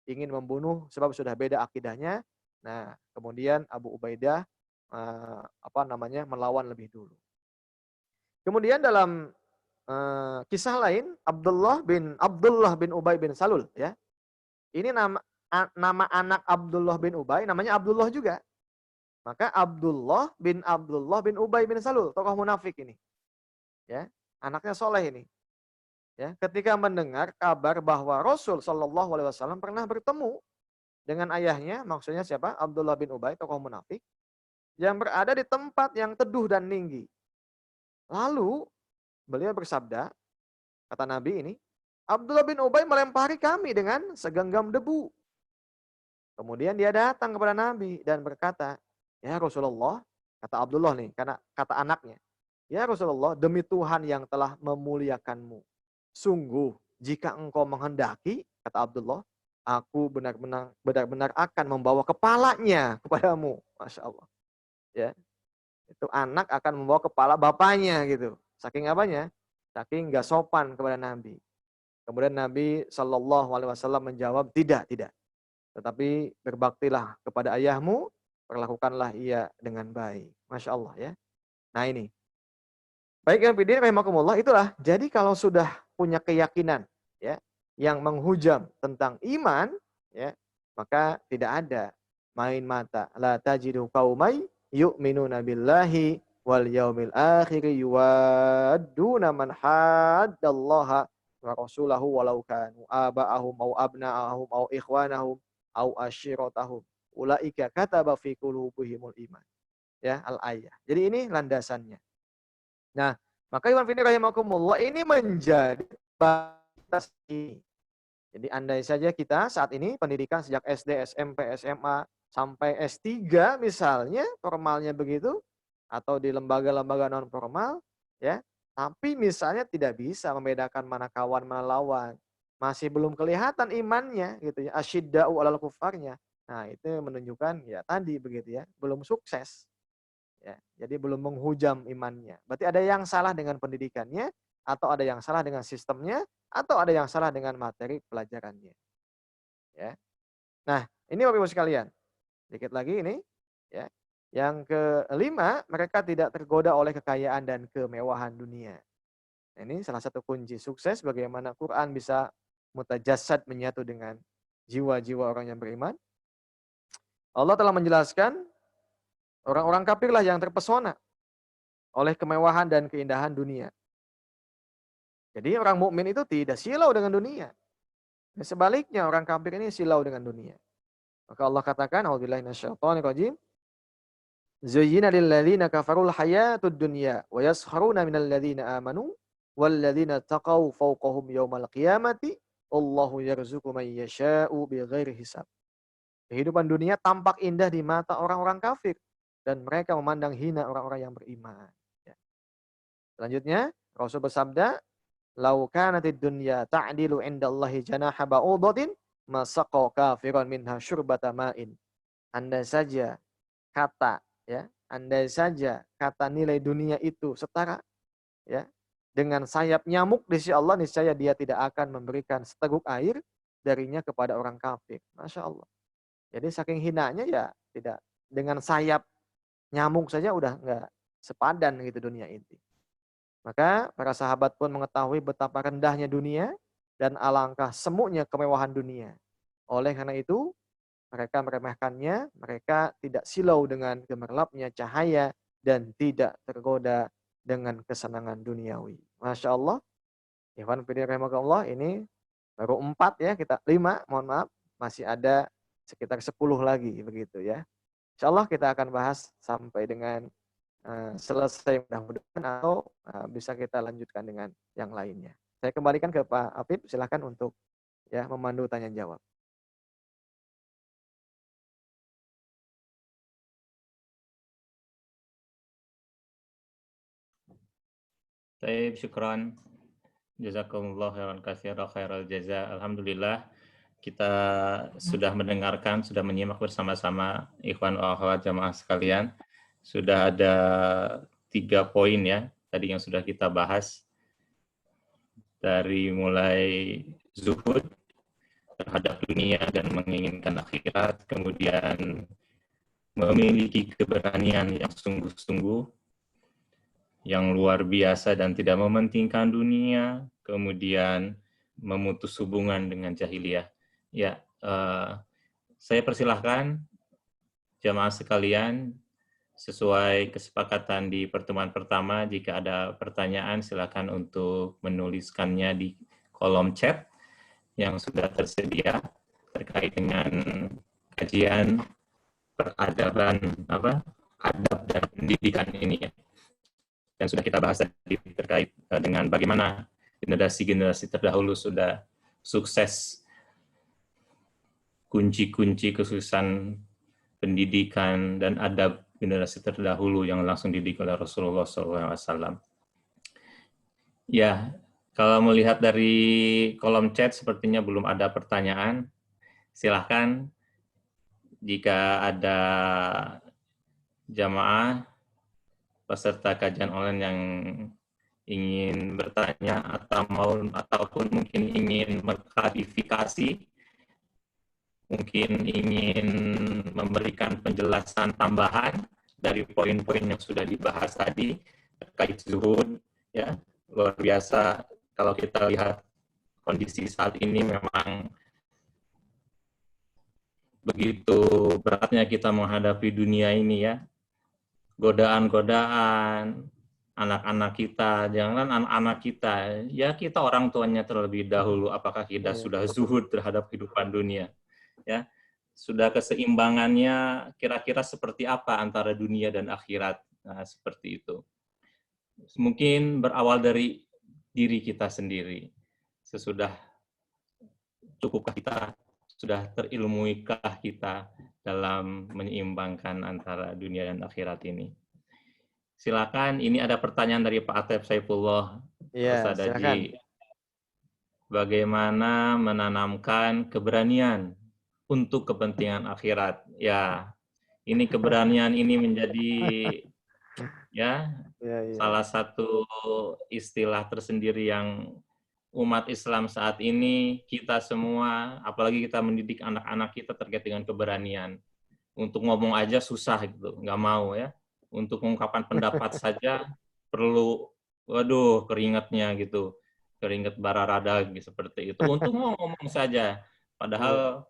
ingin membunuh sebab sudah beda akidahnya. Nah, kemudian Abu Ubaidah melawan lebih dulu. Kemudian dalam kisah lain Abdullah bin Ubay bin Salul ya. Ini nama anak Abdullah bin Ubay namanya Abdullah juga. Maka Abdullah bin Ubay bin Salul, tokoh munafik ini. Ya, anaknya soleh ini. Ya, ketika mendengar kabar bahwa Rasul Shallallahu Alaihi Wasallam pernah bertemu dengan ayahnya, maksudnya siapa? Abdullah bin Ubay, tokoh munafik, yang berada di tempat yang teduh dan tinggi. Lalu beliau bersabda, kata Nabi ini, Abdullah bin Ubay melempari kami dengan segenggam debu. Kemudian dia datang kepada Nabi dan berkata, ya Rasulullah, kata Abdullah nih, karena kata anaknya. Ya Rasulullah, demi Tuhan yang telah memuliakanmu. Sungguh, jika engkau menghendaki, kata Abdullah, aku benar-benar akan membawa kepalanya kepadamu. Masya Allah. Ya, itu anak akan membawa kepala bapaknya gitu. Saking apanya? Saking gak sopan kepada Nabi. Kemudian Nabi Shallallahu Alaihi Wasallam menjawab, tidak. Tetapi berbaktilah kepada ayahmu, perlakukanlah ia dengan baik. Masya Allah ya. Nah ini. Baik yang pilih rahimakumullah, itulah. Jadi kalau sudah punya keyakinan ya yang menghujam tentang iman ya, maka tidak ada main mata. La tajidu qaumai yu'minuna billahi wal yaumil akhir yuwadduna man haddallaha wa rasulahu walau kanu aba'ahum au abna'ahum au ikhwanahum au ashiratahum ulaika kataba fi qulubihimul iman. Ya, al-ayah. Jadi ini landasannya. Nah, maka Iwan Fini rahimakumullah ini menjadi batas ini. Jadi andai saja kita saat ini pendidikan sejak SD, SMP, SMA sampai S3 misalnya formalnya begitu atau di lembaga-lembaga non formal ya, tapi misalnya tidak bisa membedakan mana kawan mana lawan. Masih belum kelihatan imannya gitu ya, asyidda'u 'alal kufarnya. Nah, itu menunjukkan ya tadi begitu ya, belum sukses. Ya, jadi belum menghujam imannya. Berarti ada yang salah dengan pendidikannya, atau ada yang salah dengan sistemnya, atau ada yang salah dengan materi pelajarannya. Ya. Nah, ini Bapak Ibu sekalian. Dikit lagi ini, ya. Yang kelima, mereka tidak tergoda oleh kekayaan dan kemewahan dunia. Nah, ini salah satu kunci sukses bagaimana Quran bisa mutajassad menyatu dengan jiwa-jiwa orang yang beriman. Allah telah menjelaskan orang-orang kafirlah yang terpesona oleh kemewahan dan keindahan dunia. Jadi orang mukmin itu tidak silau dengan dunia. Dan sebaliknya orang kafir ini silau dengan dunia. Maka Allah katakan, "A'udzubillahi minasyaitonirrajim. Zuyyina lil ladzina kafarul hayatud dunya wa yaskharuna minal ladzina amanu wal ladzina taqaw fawqahum yaumal qiyamati wallahu yarzuqu man yasha'u bighairi hisab." Kehidupan dunia tampak indah di mata orang-orang kafir dan mereka memandang hina orang-orang yang beriman. Ya. Selanjutnya, Rasul bersabda, "Lau kanatid dunya ta'dilu indallahi janaha ba'udatin, masaqa kafiran minha syurbata ma'in." Andai saja kata ya, andai saja kata nilai dunia itu setara ya dengan sayap nyamuk di sisi Allah, niscaya dia tidak akan memberikan seteguk air darinya kepada orang kafir. Masya Allah. Jadi saking hinanya ya tidak, dengan sayap nyamuk saja udah enggak sepadan gitu dunia ini. Maka para sahabat pun mengetahui betapa rendahnya dunia dan alangkah semuknya kemewahan dunia. Oleh karena itu, mereka meremehkannya, mereka tidak silau dengan gemerlapnya cahaya dan tidak tergoda dengan kesenangan duniawi. Masya Allah. Ikhwan fillah rahimakumullah, ini baru 4 ya, kita 5, mohon maaf. Masih ada sekitar 10 lagi begitu ya. Insya Allah kita akan bahas sampai dengan selesai mudah-mudahan, atau bisa kita lanjutkan dengan yang lainnya. Saya kembalikan ke Pak Afif, silakan untuk ya memandu tanya jawab. Baik, syukran. Jazakumullah khairan katsira khairal jaza. Alhamdulillah kita sudah mendengarkan, sudah menyimak bersama-sama ikhwan wa akhwat jamaah sekalian. Sudah ada 3 poin ya tadi yang sudah kita bahas, dari mulai zuhud terhadap dunia dan menginginkan akhirat, kemudian memiliki keberanian yang sungguh-sungguh, yang luar biasa dan tidak mementingkan dunia, kemudian memutus hubungan dengan jahiliyah. Ya, saya persilahkan jamaah sekalian, sesuai kesepakatan di pertemuan pertama, jika ada pertanyaan silakan untuk menuliskannya di kolom chat yang sudah tersedia terkait dengan kajian peradaban adab dan pendidikan ini ya. Dan sudah kita bahas tadi terkait dengan bagaimana generasi-generasi terdahulu sudah sukses, kunci-kunci kesuksesan pendidikan dan adab generasi terdahulu yang langsung dididik oleh Rasulullah SAW. Ya, kalau melihat dari kolom chat sepertinya belum ada pertanyaan. Silahkan jika ada jamaah peserta kajian online yang ingin bertanya ataupun mungkin ingin mengklarifikasi, mungkin ingin memberikan penjelasan tambahan dari poin-poin yang sudah dibahas tadi terkait zuhud, ya luar biasa. Kalau kita lihat kondisi saat ini memang begitu beratnya kita menghadapi dunia ini ya, godaan-godaan, anak-anak kita, jangan anak-anak kita, ya kita orang tuanya terlebih dahulu, apakah kita Iya. sudah zuhud terhadap kehidupan dunia, ya, sudah keseimbangannya kira-kira seperti apa antara dunia dan akhirat, nah, seperti itu. Mungkin berawal dari diri kita sendiri, sesudah cukupkah kita, sudah terilmuikah kita dalam menyeimbangkan antara dunia dan akhirat ini. Silakan, ini ada pertanyaan dari Pak Atep Saifullah, Pak Iya, Ustadz silakan. Haji. Bagaimana menanamkan keberanian untuk kepentingan akhirat? Ya, ini keberanian ini menjadi ya Iya, iya. salah satu istilah tersendiri yang umat Islam saat ini, kita semua, apalagi kita mendidik anak-anak kita terkait dengan keberanian. Untuk ngomong aja susah gitu, nggak mau ya. Untuk mengungkapkan pendapat saja perlu, waduh, keringatnya gitu, keringat bararada gitu, seperti itu. Untuk ngomong saja, Iya. padahal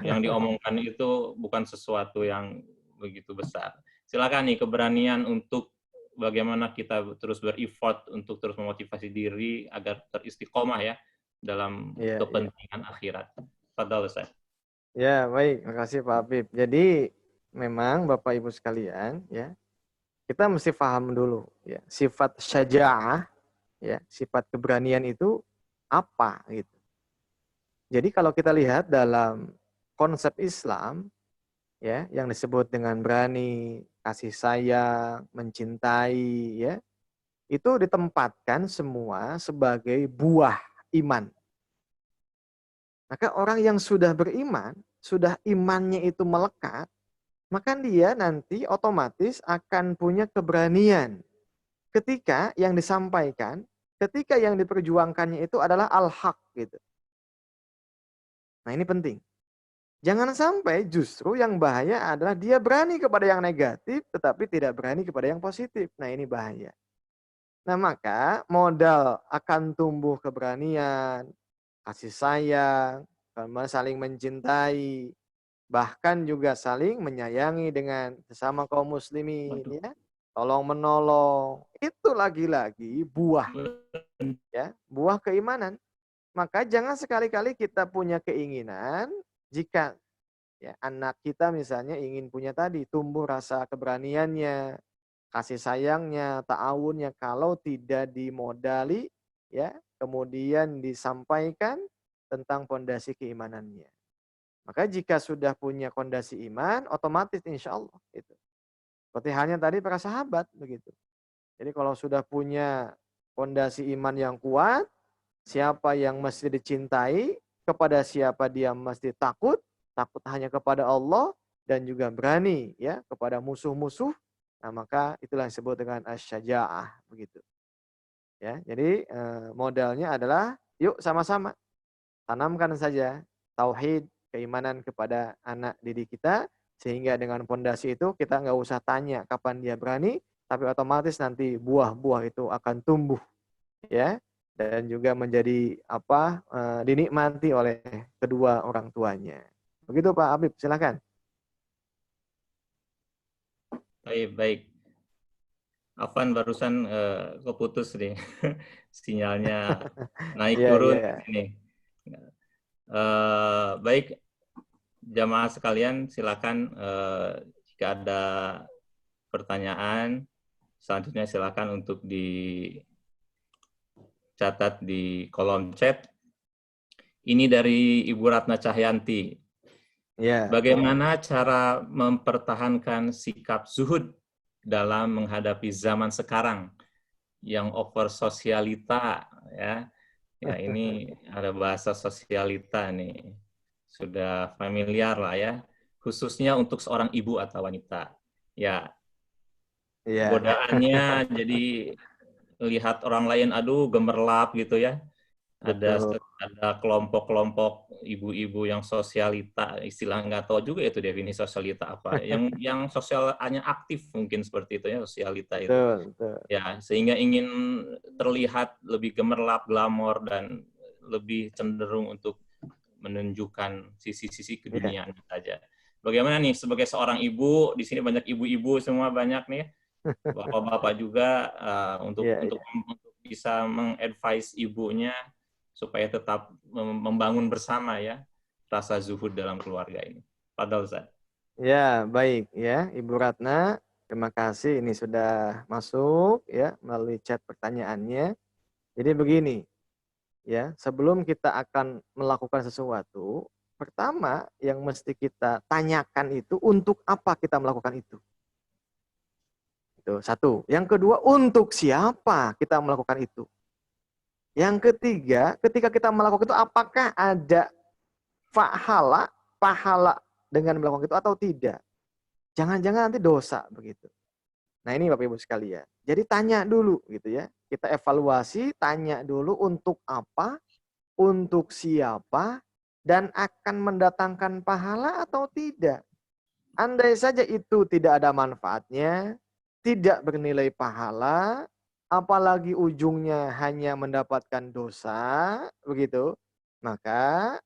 yang diomongkan itu bukan sesuatu yang begitu besar. Silakan nih keberanian untuk bagaimana kita terus bereffort untuk terus memotivasi diri agar teristiqomah ya dalam Iya, iya. kepentingan akhirat. Fadal Ustaz. Ya, baik. Makasih Pak Habib. Jadi memang Bapak Ibu sekalian, ya, kita mesti paham dulu, ya, sifat syaja'ah, ya, sifat keberanian itu apa gitu. Jadi kalau kita lihat dalam konsep Islam, ya, yang disebut dengan berani, kasih sayang, mencintai, ya, itu ditempatkan semua sebagai buah iman. Maka orang yang sudah beriman, sudah imannya itu melekat, maka dia nanti otomatis akan punya keberanian ketika yang disampaikan, ketika yang diperjuangkannya itu adalah al-haq gitu. Nah, ini penting. Jangan sampai justru yang bahaya adalah dia berani kepada yang negatif tetapi tidak berani kepada yang positif. Nah, ini bahaya. Nah, maka modal akan tumbuh keberanian, kasih sayang, saling mencintai, bahkan juga saling menyayangi dengan sesama kaum muslimin, Waduh. ya. Tolong menolong. Itu lagi-lagi buah, ya, buah keimanan. Maka jangan sekali-kali kita punya keinginan jika, ya, anak kita misalnya ingin punya tadi tumbuh rasa keberaniannya, kasih sayangnya, ta'awunnya, kalau tidak dimodali, ya, kemudian disampaikan tentang pondasi keimanannya. Maka jika sudah punya fondasi iman, otomatis insya Allah itu. Seperti halnya tadi para sahabat begitu. Jadi kalau sudah punya fondasi iman yang kuat, siapa yang mesti dicintai, kepada siapa dia mesti takut, takut hanya kepada Allah dan juga berani ya kepada musuh-musuh. Nah, maka itulah yang disebut dengan asy-syaja'ah begitu. Ya, jadi modalnya adalah yuk sama-sama tanamkan saja tauhid, keimanan kepada anak didik kita, sehingga dengan pondasi itu kita nggak usah tanya kapan dia berani, tapi otomatis nanti buah-buah itu akan tumbuh, ya, dan juga menjadi apa, dinikmati oleh kedua orang tuanya. Begitu Pak Habib, silakan. Baik, baik. Afwan barusan keputus nih. Sinyalnya naik Iya, turun iya. di sini. Baik, jamaah sekalian, silakan jika ada pertanyaan, selanjutnya silakan untuk dicatat di kolom chat. Ini dari Ibu Ratna Cahyanti. Iya. Bagaimana cara mempertahankan sikap zuhud dalam menghadapi zaman sekarang yang over sosialita, ya? Ya, ini ada bahasa sosialita nih. Sudah familiar lah ya, khususnya untuk seorang ibu atau wanita. Ya, Iya. godaannya jadi lihat orang lain, aduh gemerlap gitu ya. Betul. Ada kelompok-kelompok ibu-ibu yang sosialita, istilah nggak tahu juga itu definisi sosialita apa. Yang sosialnya aktif mungkin seperti itu ya, sosialita itu. Betul, betul. Ya, sehingga ingin terlihat lebih gemerlap, glamor, dan lebih cenderung untuk menunjukkan sisi-sisi Iya. keduniaan saja. Bagaimana nih sebagai seorang ibu, di sini banyak ibu-ibu semua banyak nih, Bapak-bapak juga Iya, untuk iya. bisa mengadvise ibunya supaya tetap membangun bersama ya rasa zuhud dalam keluarga ini. Padahal Ustaz. Ya, baik ya, Ibu Ratna. Terima kasih ini sudah masuk ya melalui chat pertanyaannya. Jadi begini, ya, sebelum kita akan melakukan sesuatu, pertama yang mesti kita tanyakan itu untuk apa kita melakukan itu. Itu satu. Yang kedua, untuk siapa kita melakukan itu. Yang ketiga, ketika kita melakukan itu apakah ada pahala dengan melakukan itu atau tidak. Jangan-jangan nanti dosa begitu. Nah, ini Bapak Ibu sekalian. Jadi tanya dulu gitu ya. Kita evaluasi, tanya dulu untuk apa, untuk siapa, dan akan mendatangkan pahala atau tidak. Andai saja itu tidak ada manfaatnya, tidak bernilai pahala, apalagi ujungnya hanya mendapatkan dosa, begitu, maka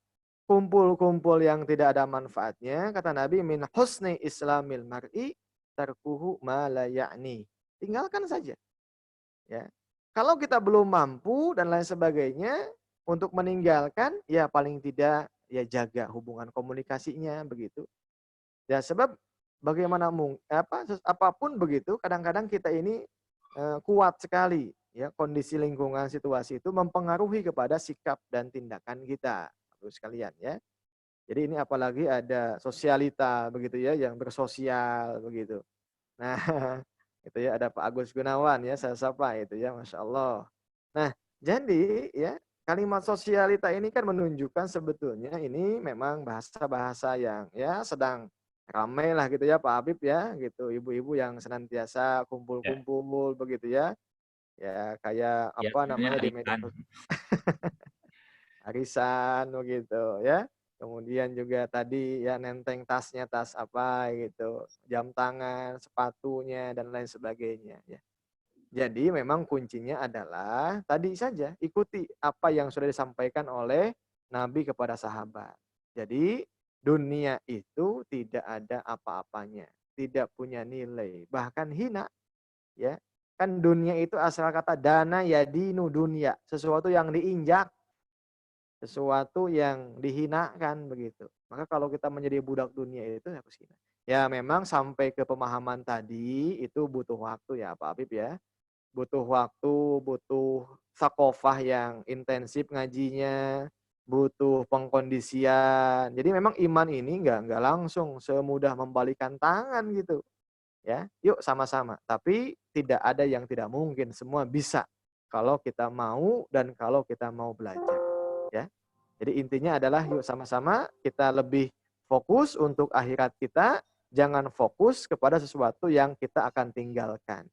kumpul-kumpul yang tidak ada manfaatnya, kata Nabi, min husni islamil mar'i tarkuhu ma la ya'ni. Tinggalkan saja. Ya. Kalau kita belum mampu dan lain sebagainya, untuk meninggalkan, ya paling tidak ya jaga hubungan komunikasinya begitu. Ya sebab bagaimana apapun begitu, kadang-kadang kita ini kuat sekali ya kondisi lingkungan situasi itu mempengaruhi kepada sikap dan tindakan kita. Terus sekalian ya. Jadi ini apalagi ada sosialita begitu ya yang bersosial begitu. Nah, itu ya ada Pak Agus Gunawan ya saya sapa itu ya Masya Allah. Nah, jadi ya kalimat sosialita ini kan menunjukkan sebetulnya ini memang bahasa-bahasa yang ya sedang ramai lah gitu ya Pak Habib ya gitu. Ibu-ibu yang senantiasa Ya, kumpul-kumpul begitu ya. Ya kayak ya apa namanya namanya di media arisan. arisan begitu ya. Kemudian juga tadi ya nenteng tasnya, tas apa gitu, jam tangan, sepatunya dan lain sebagainya ya. Jadi memang kuncinya adalah tadi saja ikuti apa yang sudah disampaikan oleh Nabi kepada sahabat. Jadi dunia itu tidak ada apa-apanya, tidak punya nilai, bahkan hina ya. Kan dunia itu asal kata dana yadinu dunia, sesuatu yang diinjak, sesuatu yang dihinakan begitu. Maka kalau kita menjadi budak dunia itu harus hina. Ya memang sampai ke pemahaman tadi itu butuh waktu ya Pak Habib ya. Butuh waktu, butuh sakofah yang intensif ngajinya, butuh pengkondisian. Jadi memang iman ini nggak langsung semudah membalikan tangan gitu. Ya, yuk sama-sama. Tapi tidak ada yang tidak mungkin, semua bisa kalau kita mau dan kalau kita mau belajar. Ya. Jadi intinya adalah yuk sama-sama kita lebih fokus untuk akhirat kita, jangan fokus kepada sesuatu yang kita akan tinggalkan.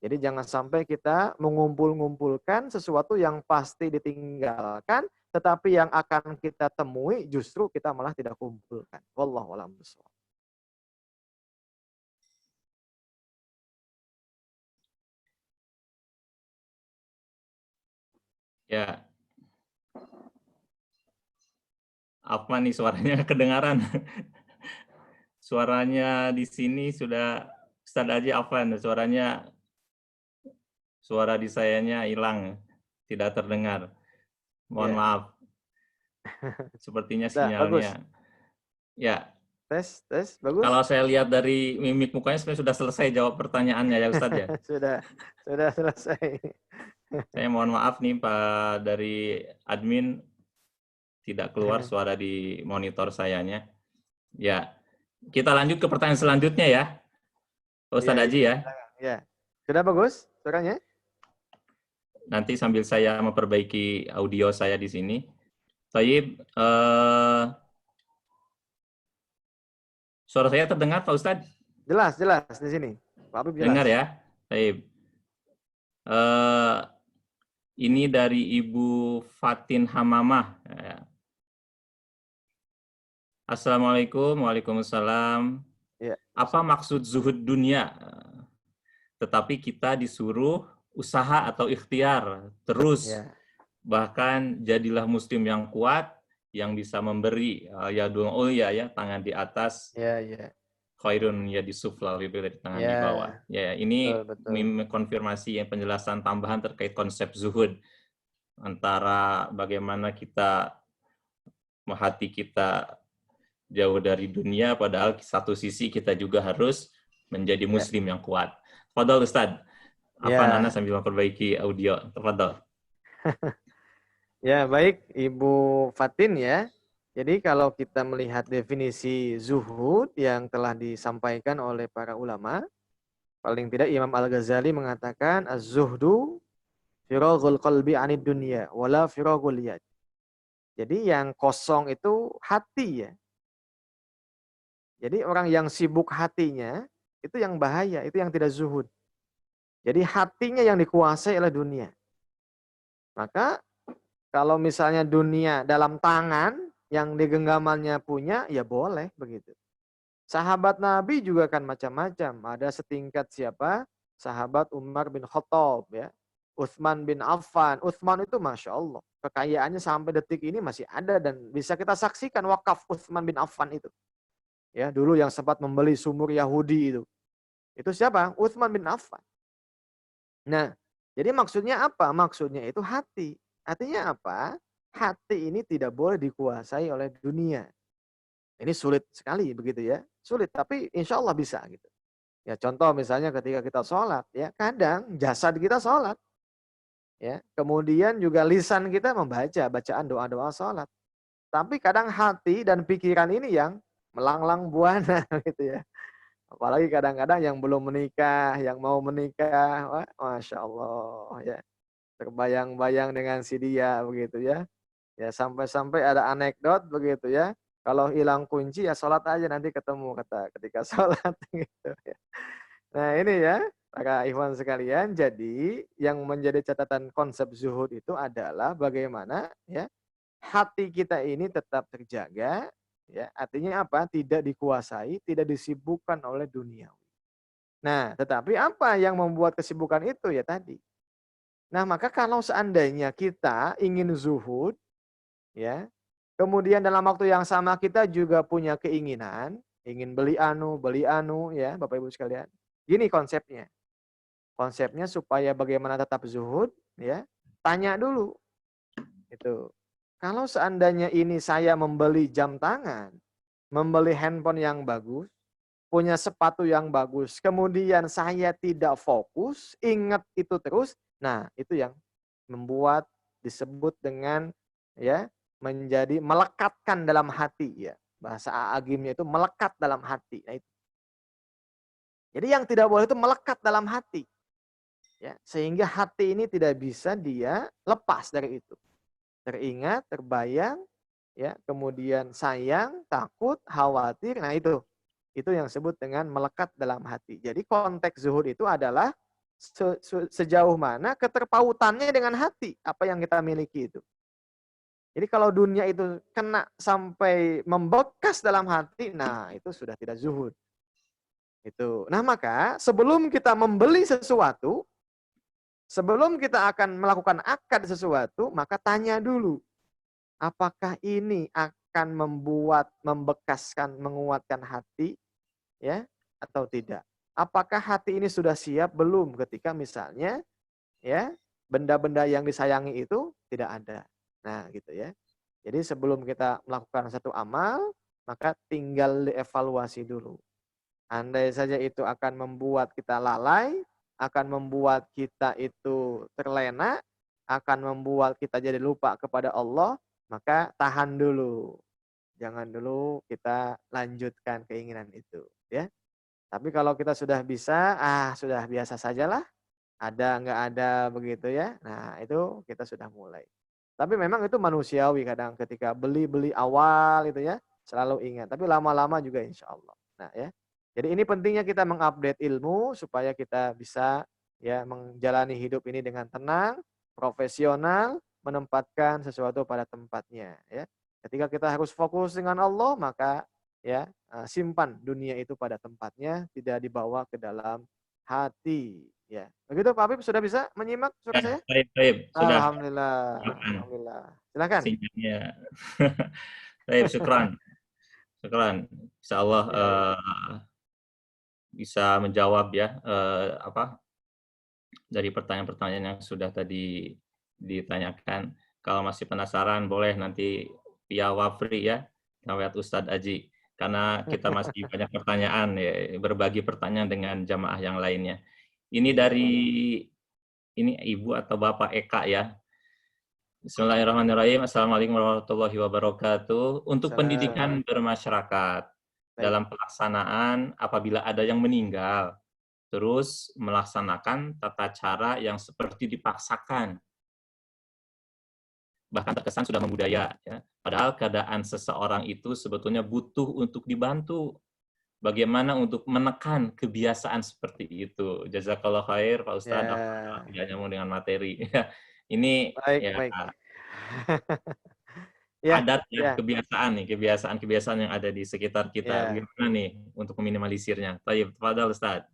Jadi jangan sampai kita mengumpul-ngumpulkan sesuatu yang pasti ditinggalkan, tetapi yang akan kita temui justru kita malah tidak kumpulkan. Wallahu a'lam bishawab. Ya, apa nih suaranya kedengaran? Suaranya di sini sudah Ustaz Aji Afan, suara di sayanya hilang, tidak terdengar. Mohon Ya, maaf, sepertinya dah bagus. sinyalnya. Ya, Tes, tes, kalau bagus. saya lihat dari mimik mukanya sebenarnya sudah selesai jawab pertanyaannya ya Ustadz ya. Sudah selesai. Saya mohon maaf nih Pak dari admin tidak keluar suara di monitor sayanya. Ya, kita lanjut ke pertanyaan selanjutnya ya, Pak Iya, Ustadz Haji iya. ya. Ya. Sudah bagus suaranya? Nanti sambil saya memperbaiki audio saya di sini. Taib, suara saya terdengar Pak Ustadz? Jelas, jelas di sini. Pak Habib Dengar jelas. ya? Taib. Eh, ini dari Ibu Fatin Hamamah. Assalamualaikum, waalaikumsalam. Iya. Apa maksud zuhud dunia? Tetapi kita disuruh usaha atau ikhtiar terus. Ya. Bahkan jadilah muslim yang kuat, yang bisa memberi ya tangan di atas, Ya, ya. khairun yadi sufla, lebih baik dari tangan di bawah. Ya, Ya, betul ini betul. konfirmasi yang penjelasan tambahan terkait konsep zuhud, antara bagaimana kita hati kita jauh dari dunia, padahal satu sisi kita juga harus menjadi Ya, muslim yang kuat. Tafadhol Ustaz. Afan, Ana ya, sambil memperbaiki audio. Tafadhol. ya baik Ibu Fatin ya. Jadi kalau kita melihat definisi zuhud yang telah disampaikan oleh para ulama, paling tidak Imam Al-Ghazali mengatakan az-zuhdu firaghul qalbi 'anid dunya wala firaghul yad. Jadi yang kosong itu hati ya. Jadi orang yang sibuk hatinya itu yang bahaya, itu yang tidak zuhud. Jadi hatinya yang dikuasai oleh dunia. Maka kalau misalnya dunia dalam tangan yang digenggamannya punya, ya boleh begitu. Sahabat Nabi juga kan macam-macam. Ada setingkat siapa? Sahabat Umar bin Khattab ya. Utsman bin Affan. Utsman itu Masya Allah. Kekayaannya sampai detik ini masih ada dan bisa kita saksikan wakaf Utsman bin Affan itu. Ya, dulu yang sempat membeli sumur Yahudi itu. Itu siapa? Utsman bin Affan. Nah, jadi maksudnya apa? Maksudnya itu hati. Artinya apa? Hati ini tidak boleh dikuasai oleh dunia. Ini sulit sekali begitu ya. Sulit, tapi insya Allah bisa gitu. Ya contoh misalnya ketika kita sholat, ya kadang jasad kita sholat. Ya, kemudian juga lisan kita membaca bacaan doa-doa sholat. Tapi kadang hati dan pikiran ini yang melanglang buana gitu ya. Apalagi kadang-kadang yang belum menikah, yang mau menikah, wah, Masya Allah ya. Terbayang-bayang dengan si dia begitu ya. Ya sampai-sampai ada anekdot begitu ya. Kalau hilang kunci ya sholat aja nanti ketemu kata ketika sholat gitu ya. Nah ini ya para ikhwan sekalian. Jadi yang menjadi catatan konsep zuhud itu adalah bagaimana ya hati kita ini tetap terjaga. Ya, artinya apa? Tidak dikuasai, tidak disibukkan oleh dunia. Nah, tetapi apa yang membuat kesibukan itu ya tadi. Nah, maka kalau seandainya kita ingin zuhud, ya, kemudian dalam waktu yang sama kita juga punya keinginan, ingin beli anu, ya, Bapak Ibu sekalian. Gini konsepnya. Konsepnya supaya bagaimana tetap zuhud, ya, tanya dulu. Itu. Kalau seandainya ini saya membeli jam tangan, membeli handphone yang bagus, punya sepatu yang bagus, kemudian saya tidak fokus, ingat itu terus, nah itu yang membuat disebut dengan ya menjadi melekatkan dalam hati ya. Bahasa agimnya itu melekat dalam hati. Nah, itu. Jadi yang tidak boleh itu melekat dalam hati. Ya, sehingga hati ini tidak bisa dia lepas dari itu. Teringat, terbayang, ya, kemudian sayang, takut, khawatir. Nah, itu. Itu yang disebut dengan melekat dalam hati. Jadi konteks zuhud itu adalah sejauh mana keterpautannya dengan hati, apa yang kita miliki itu. Jadi kalau dunia itu kena sampai membekas dalam hati, nah itu sudah tidak zuhud. Itu. Nah, maka sebelum kita membeli sesuatu, sebelum kita akan melakukan akad sesuatu, maka tanya dulu, apakah ini akan membuat membekaskan, menguatkan hati ya atau tidak? Apakah hati ini sudah siap belum ketika misalnya ya benda-benda yang disayangi itu tidak ada. Nah, gitu ya. Jadi sebelum kita melakukan satu amal, maka tinggal dievaluasi dulu. Andai saja itu akan membuat kita lalai, akan membuat kita itu terlena, akan membuat kita jadi lupa kepada Allah, maka tahan dulu. Jangan dulu kita lanjutkan keinginan itu, ya. Tapi kalau kita sudah bisa, sudah biasa sajalah. Ada nggak ada begitu ya. Nah, itu kita sudah mulai. Tapi memang itu manusiawi kadang ketika beli-beli awal itu ya, selalu ingat. Tapi lama-lama juga insya Allah. Nah ya. Jadi ini pentingnya kita mengupdate ilmu supaya kita bisa ya menjalani hidup ini dengan tenang, profesional, menempatkan sesuatu pada tempatnya ya. Ketika kita harus fokus dengan Allah, maka ya simpan dunia itu pada tempatnya, tidak dibawa ke dalam hati. Ya, begitu Pak Habib sudah bisa menyimak suara Ya, saya? baik, baik. Sudah. Alhamdulillah, Makan alhamdulillah. Silakan. sinyalnya. Baik, syukran. Syukran. Insyaallah Ya, ya. bisa menjawab ya, dari pertanyaan-pertanyaan yang sudah tadi ditanyakan. Kalau masih penasaran boleh nanti via Wafri ya, lewat Ustadz Aji. Karena kita masih banyak pertanyaan ya, berbagi pertanyaan dengan jamaah yang lainnya. Ini Iya. dari ini Ibu atau Bapak Eka ya. Bismillahirrahmanirrahim. Assalamualaikum warahmatullahi wabarakatuh. Untuk Salam. pendidikan bermasyarakat, Baik. dalam pelaksanaan apabila ada yang meninggal, terus melaksanakan tata cara yang seperti dipaksakan, bahkan terkesan sudah membudaya, ya. Padahal keadaan seseorang itu sebetulnya butuh untuk dibantu. Bagaimana untuk menekan kebiasaan seperti itu? Jazakallah khair, Pak Ustadz. Alhamdulillah Ya, tidak nyambung dengan materi. Ini baik, ya baik. Ya, adat ya, ya, kebiasaan nih, kebiasaan-kebiasaan yang ada di sekitar kita. ya. Bagaimana nih untuk meminimalisirnya? Baik, tafadhal Ustaz.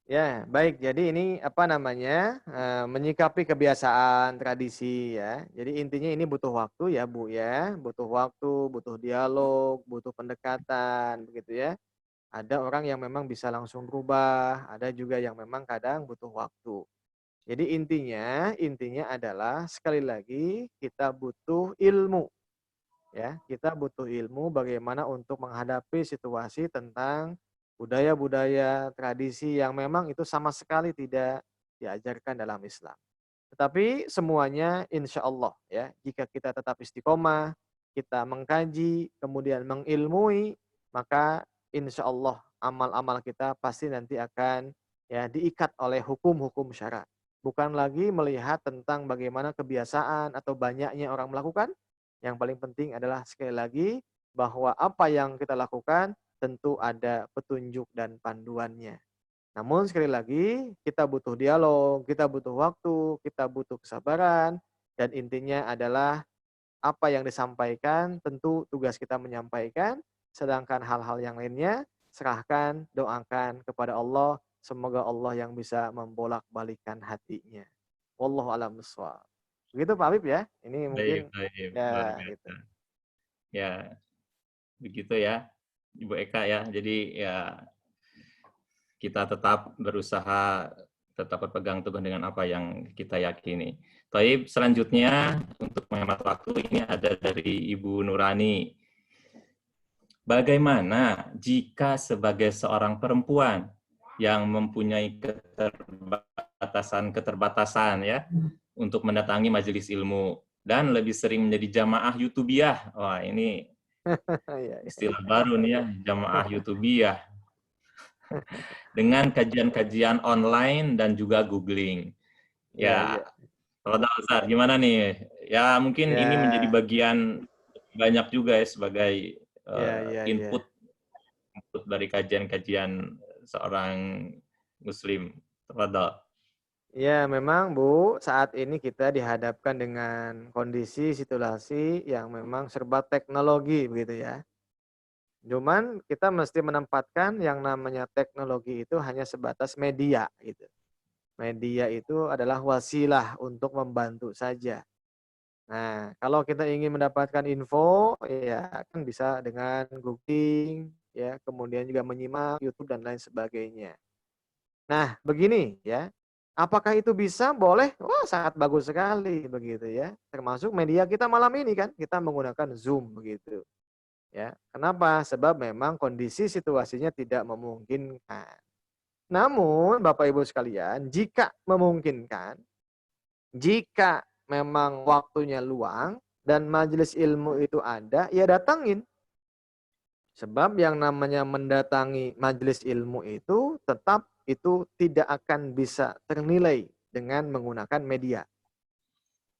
Ya, baik. Jadi ini apa namanya, menyikapi kebiasaan, tradisi ya. Jadi intinya ini butuh waktu ya Bu ya, butuh waktu, butuh dialog, butuh pendekatan begitu ya. Ada orang yang memang bisa langsung berubah, ada juga yang memang kadang butuh waktu. Jadi intinya adalah sekali lagi kita butuh ilmu ya. Kita butuh ilmu bagaimana untuk menghadapi situasi tentang budaya-budaya, tradisi yang memang itu sama sekali tidak diajarkan dalam Islam. Tetapi semuanya insya Allah ya, jika kita tetap istiqomah, kita mengkaji, kemudian mengilmui, maka insya Allah amal-amal kita pasti nanti akan ya diikat oleh hukum-hukum syara. Bukan lagi melihat tentang bagaimana kebiasaan atau banyaknya orang melakukan. Yang paling penting adalah sekali lagi bahwa apa yang kita lakukan tentu ada petunjuk dan panduannya. Namun sekali lagi, kita butuh dialog, kita butuh waktu, kita butuh kesabaran, dan intinya adalah apa yang disampaikan, tentu tugas kita menyampaikan, sedangkan hal-hal yang lainnya, serahkan, doakan kepada Allah, semoga Allah yang bisa membolak-balikan hatinya. Wallahu a'lam bishawab. Begitu Pak Habib ya, ini Baik, mungkin baik, luar ya gitu. biasa. Ya, begitu ya, Ibu Eka ya. Jadi ya kita tetap berusaha tetap berpegang teguh dengan apa yang kita yakini. Taib, selanjutnya untuk menghemat waktu ini ada dari Ibu Nurani. Bagaimana jika sebagai seorang perempuan yang mempunyai keterbatasan ya untuk mendatangi majelis ilmu dan lebih sering menjadi jamaah YouTubiah. Wah, ini Ya, ya. istilah baru nih ya, jamaah YouTubiah dengan kajian-kajian online dan juga googling. Ya, Ya, ya. kalau Ustaz, gimana nih? Ya, mungkin ini menjadi Ya, bagian banyak juga ya sebagai ya, ya, input ya. dari kajian-kajian seorang muslim. Tafadhal. Ya, memang Bu, saat ini kita dihadapkan dengan kondisi situasi yang memang serba teknologi begitu ya. Cuman kita mesti menempatkan yang namanya teknologi itu hanya sebatas media gitu. Media itu adalah wasilah untuk membantu saja. Nah, kalau kita ingin mendapatkan info ya kan bisa dengan googling ya, kemudian juga menyimak YouTube dan lain sebagainya. Nah, begini ya, apakah itu bisa? Boleh? Wah, sangat bagus sekali begitu ya. Termasuk media kita malam ini kan, kita menggunakan Zoom begitu ya. Kenapa? Sebab memang kondisi situasinya tidak memungkinkan. Namun, Bapak Ibu sekalian, jika memungkinkan, jika memang waktunya luang dan majelis ilmu itu ada, ya datangin. Sebab yang namanya mendatangi majelis ilmu itu tetap itu tidak akan bisa ternilai dengan menggunakan media.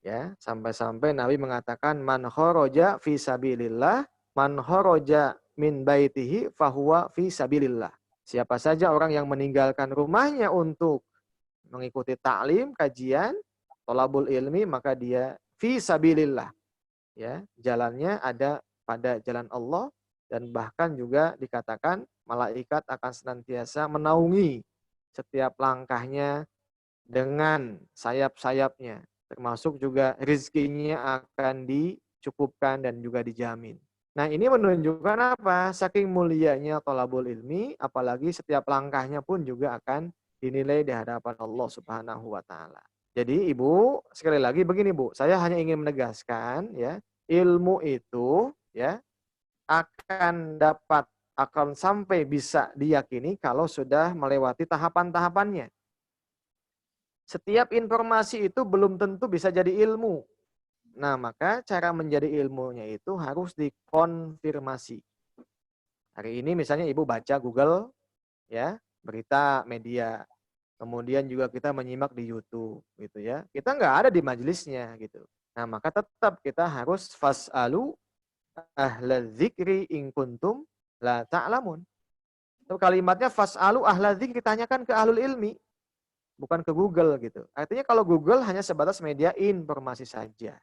Ya, sampai-sampai Nabi mengatakan man kharaja fi sabilillah, man kharaja min baitihi fahuwa fi sabilillah. Siapa saja orang yang meninggalkan rumahnya untuk mengikuti taklim, kajian, thalabul ilmi, maka dia fi sabilillah. Ya, jalannya ada pada jalan Allah dan bahkan juga dikatakan malaikat akan senantiasa menaungi setiap langkahnya dengan sayap-sayapnya. Termasuk juga rizkinya akan dicukupkan dan juga dijamin. Nah, ini menunjukkan apa? Saking mulianya thalabul ilmi, apalagi setiap langkahnya pun juga akan dinilai di hadapan Allah Subhanahu wa taala. Jadi Ibu, sekali lagi begini Bu, saya hanya ingin menegaskan ya, ilmu itu ya akan sampai bisa diyakini kalau sudah melewati tahapan-tahapannya. Setiap informasi itu belum tentu bisa jadi ilmu. Nah, maka cara menjadi ilmunya itu harus dikonfirmasi. Hari ini misalnya Ibu baca Google, ya, berita media. Kemudian juga kita menyimak di YouTube, gitu ya. Kita nggak ada di majelisnya, gitu. Nah, maka tetap kita harus fas'alu ahla dzikri in kuntum la ta'lamun. Itu kalimatnya fas'alu ahla dzikri, tanyakan ke ahlul ilmi, bukan ke Google gitu. Artinya kalau Google hanya sebatas media informasi saja.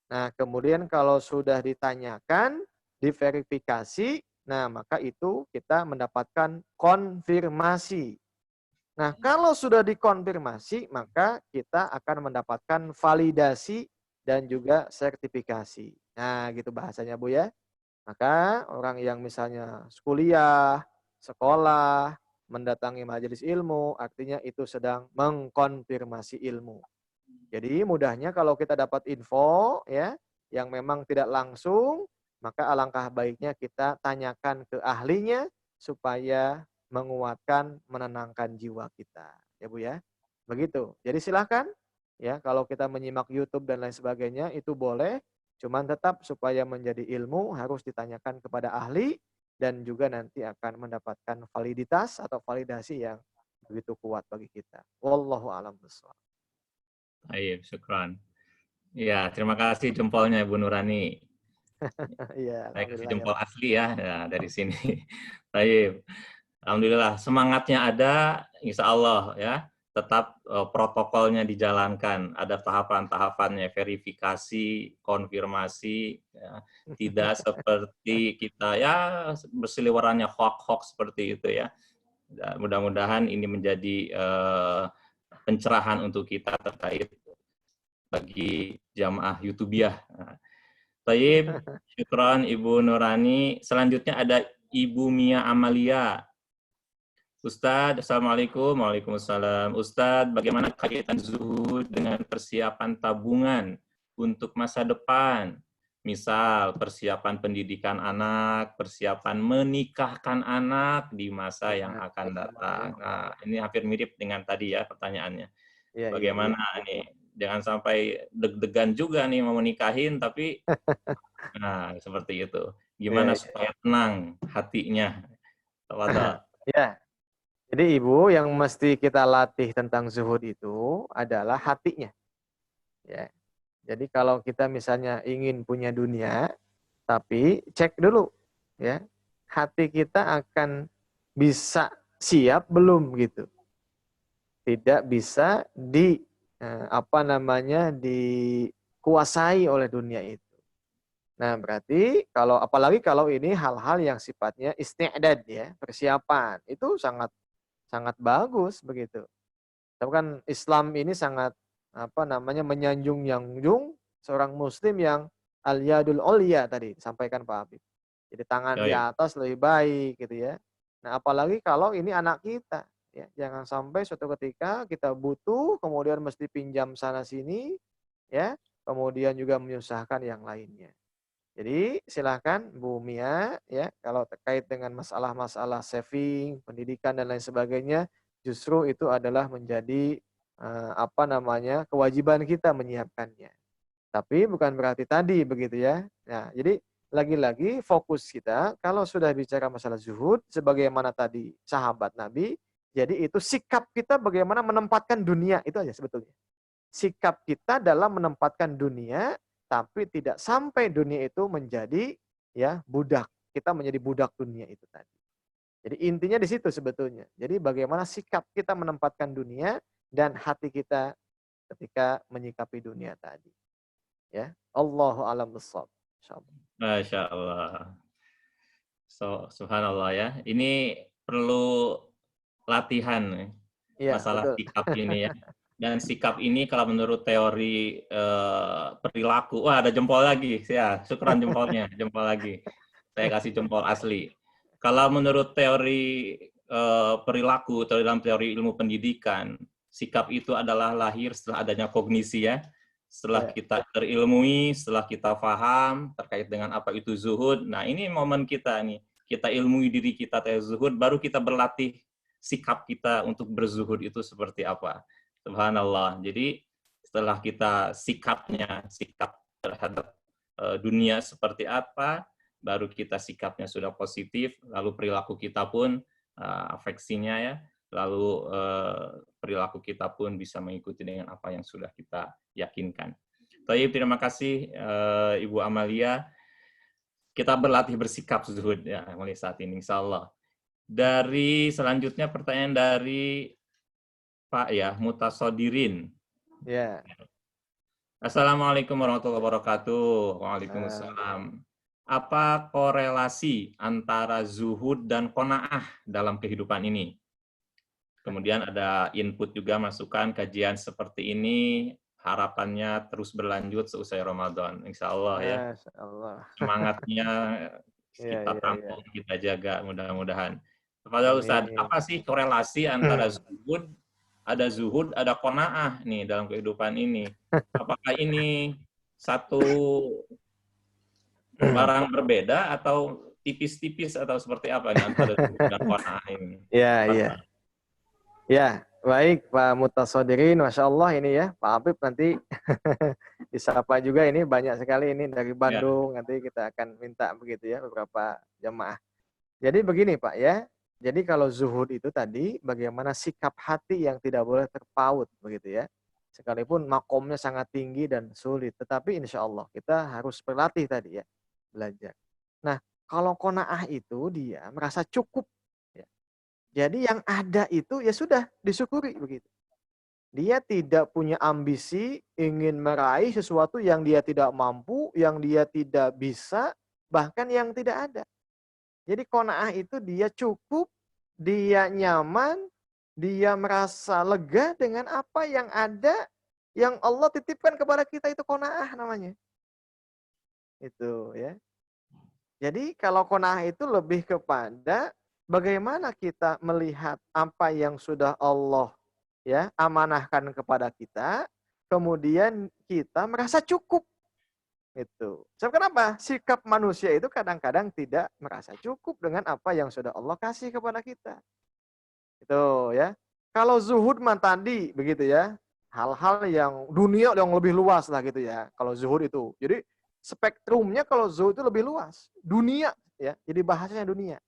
Nah, kemudian kalau sudah ditanyakan, diverifikasi, nah maka itu kita mendapatkan konfirmasi. Nah, kalau sudah dikonfirmasi, maka kita akan mendapatkan validasi dan juga sertifikasi. Nah, gitu bahasanya Bu ya. Maka orang yang misalnya kuliah, sekolah, mendatangi majelis ilmu, artinya itu sedang mengkonfirmasi ilmu. Jadi mudahnya kalau kita dapat info ya yang memang tidak langsung, maka alangkah baiknya kita tanyakan ke ahlinya supaya menguatkan, menenangkan jiwa kita. Ya Bu ya. Begitu. Jadi silahkan ya kalau kita menyimak YouTube dan lain sebagainya itu boleh, cuman tetap supaya menjadi ilmu harus ditanyakan kepada ahli dan juga nanti akan mendapatkan validitas atau validasi yang begitu kuat bagi kita. Wallahu a'lam bishawab. Baik, syukran. Ya, terima kasih jempolnya Ibu Nurani. Iya, Saya kasih alhamdulillah ya. jempol asli ya, ya dari sini. Baik. Alhamdulillah, semangatnya ada, insya Allah ya, tetap protokolnya dijalankan, ada tahapan-tahapannya, verifikasi, konfirmasi, ya. Tidak seperti kita ya berseliwerannya hoax-hoax seperti itu ya. Ya, mudah-mudahan ini menjadi pencerahan untuk kita terkait bagi jamaah YouTubiah. Nah, Taib, syukran Ibu Nurani. Selanjutnya ada Ibu Mia Amalia. Ustadz, Assalamualaikum. Waalaikumsalam. Ustadz, bagaimana kaitan zuhud dengan persiapan tabungan untuk masa depan? Misal, persiapan pendidikan anak, persiapan menikahkan anak di masa yang Nah, akan datang. ya. Nah, ini hampir mirip dengan tadi ya pertanyaannya. Iya, iya, iya. Bagaimana nih? Jangan sampai deg-degan juga nih mau menikahin, tapi nah seperti itu. Iya, Gimana iya. supaya tenang hatinya? Tafadhol. Ya, jadi Ibu yang mesti kita latih tentang zuhud itu adalah hatinya. Ya. Jadi kalau kita misalnya ingin punya dunia, tapi cek dulu ya, hati kita akan bisa siap belum gitu. Tidak bisa apa namanya dikuasai oleh dunia itu. Nah, berarti kalau apalagi kalau ini hal-hal yang sifatnya isti'dad ya, persiapan. Itu sangat sangat bagus begitu. Tapi kan Islam ini sangat apa namanya menyanjung-nyanjung seorang muslim yang al-yadul ulya tadi disampaikan Pak Habib. Jadi tangan di Baik. atas lebih baik gitu ya. Nah, apalagi kalau ini anak kita ya. Jangan sampai suatu ketika kita butuh kemudian mesti pinjam sana sini ya, kemudian juga menyusahkan yang lainnya. Jadi silahkan Bu Mia ya kalau terkait dengan masalah-masalah saving, pendidikan dan lain sebagainya, justru itu adalah menjadi apa namanya kewajiban kita menyiapkannya. Tapi bukan berarti tadi begitu ya. Nah, jadi lagi-lagi fokus kita kalau sudah bicara masalah zuhud sebagaimana tadi sahabat Nabi, jadi itu sikap kita bagaimana menempatkan dunia itu aja sebetulnya. Sikap kita dalam menempatkan dunia tapi tidak sampai dunia itu menjadi ya budak. Kita menjadi budak dunia itu tadi. Jadi intinya di situ sebetulnya. Jadi bagaimana sikap kita menempatkan dunia dan hati kita ketika menyikapi dunia tadi. Ya, Allahu a'lam bishawab. Insyaallah. Masya Allah. Subhanallah ya. Ini perlu latihan nih, Iya, masalah betul. sikap ini ya. Dan sikap ini kalau menurut teori perilaku, wah ada jempol lagi, ya, syukran jempolnya, jempol lagi. Saya kasih jempol asli. Kalau menurut teori perilaku, atau dalam teori ilmu pendidikan, sikap itu adalah lahir setelah adanya kognisi ya, setelah Ya. kita terilmui, setelah kita paham terkait dengan apa itu zuhud. Nah ini momen kita nih, kita ilmui diri kita terkait zuhud, baru kita berlatih sikap kita untuk berzuhud itu seperti apa. Subhanallah. Jadi setelah kita sikap terhadap dunia seperti apa, baru kita sikapnya sudah positif, lalu perilaku kita pun afeksinya ya, lalu perilaku kita pun bisa mengikuti dengan apa yang sudah kita yakinkan. Taib, terima kasih Ibu Amalia. Kita berlatih bersikap zuhud ya mulai saat ini, insya Allah. Dari selanjutnya pertanyaan dari Pak ya, Mutasodirin. Ya. Assalamualaikum warahmatullahi wabarakatuh. Waalaikumsalam. Apa korelasi antara zuhud dan qanaah dalam kehidupan ini? Kemudian ada input juga masukan kajian seperti ini, harapannya terus berlanjut seusai Ramadan. Insya Allah ya. Masya Allah. Semangatnya Iya, kita iya, iya. tampung, kita jaga mudah-mudahan. Kepada Ustadz, Amin. apa sih korelasi antara zuhud, ada qanaah nih dalam kehidupan ini? Apakah ini satu barang berbeda atau tipis-tipis atau seperti apa nih antara zuhud dan qanaah ini? Ya, iya. Ya, baik Pak Mutasodirin, Masya Allah ini ya, Pak Habib nanti disapa juga ini banyak sekali ini dari Ya, Bandung, nanti kita akan minta begitu ya beberapa jemaah. Jadi begini Pak ya, jadi kalau zuhud itu tadi bagaimana sikap hati yang tidak boleh terpaut begitu ya. Sekalipun makomnya sangat tinggi dan sulit, tetapi insya Allah kita harus berlatih tadi ya, belajar. Nah, kalau qanaah itu dia merasa cukup. Ya. Jadi yang ada itu ya sudah disyukuri begitu. Dia tidak punya ambisi ingin meraih sesuatu yang dia tidak mampu, yang dia tidak bisa, bahkan yang tidak ada. Jadi qanaah itu dia cukup, dia nyaman, dia merasa lega dengan apa yang ada, yang Allah titipkan kepada kita itu qanaah namanya. Itu ya. Jadi kalau qanaah itu lebih kepada bagaimana kita melihat apa yang sudah Allah ya amanahkan kepada kita, kemudian kita merasa cukup. Itu. Sebab kenapa? Sikap manusia itu kadang-kadang tidak merasa cukup dengan apa yang sudah Allah kasih kepada kita. Itu ya. Kalau zuhud mah tadi begitu ya. Hal-hal yang dunia yang lebih luas lah gitu ya. Kalau zuhud itu. Jadi spektrumnya kalau zuhud itu lebih luas. Dunia ya. Jadi bahasanya dunia.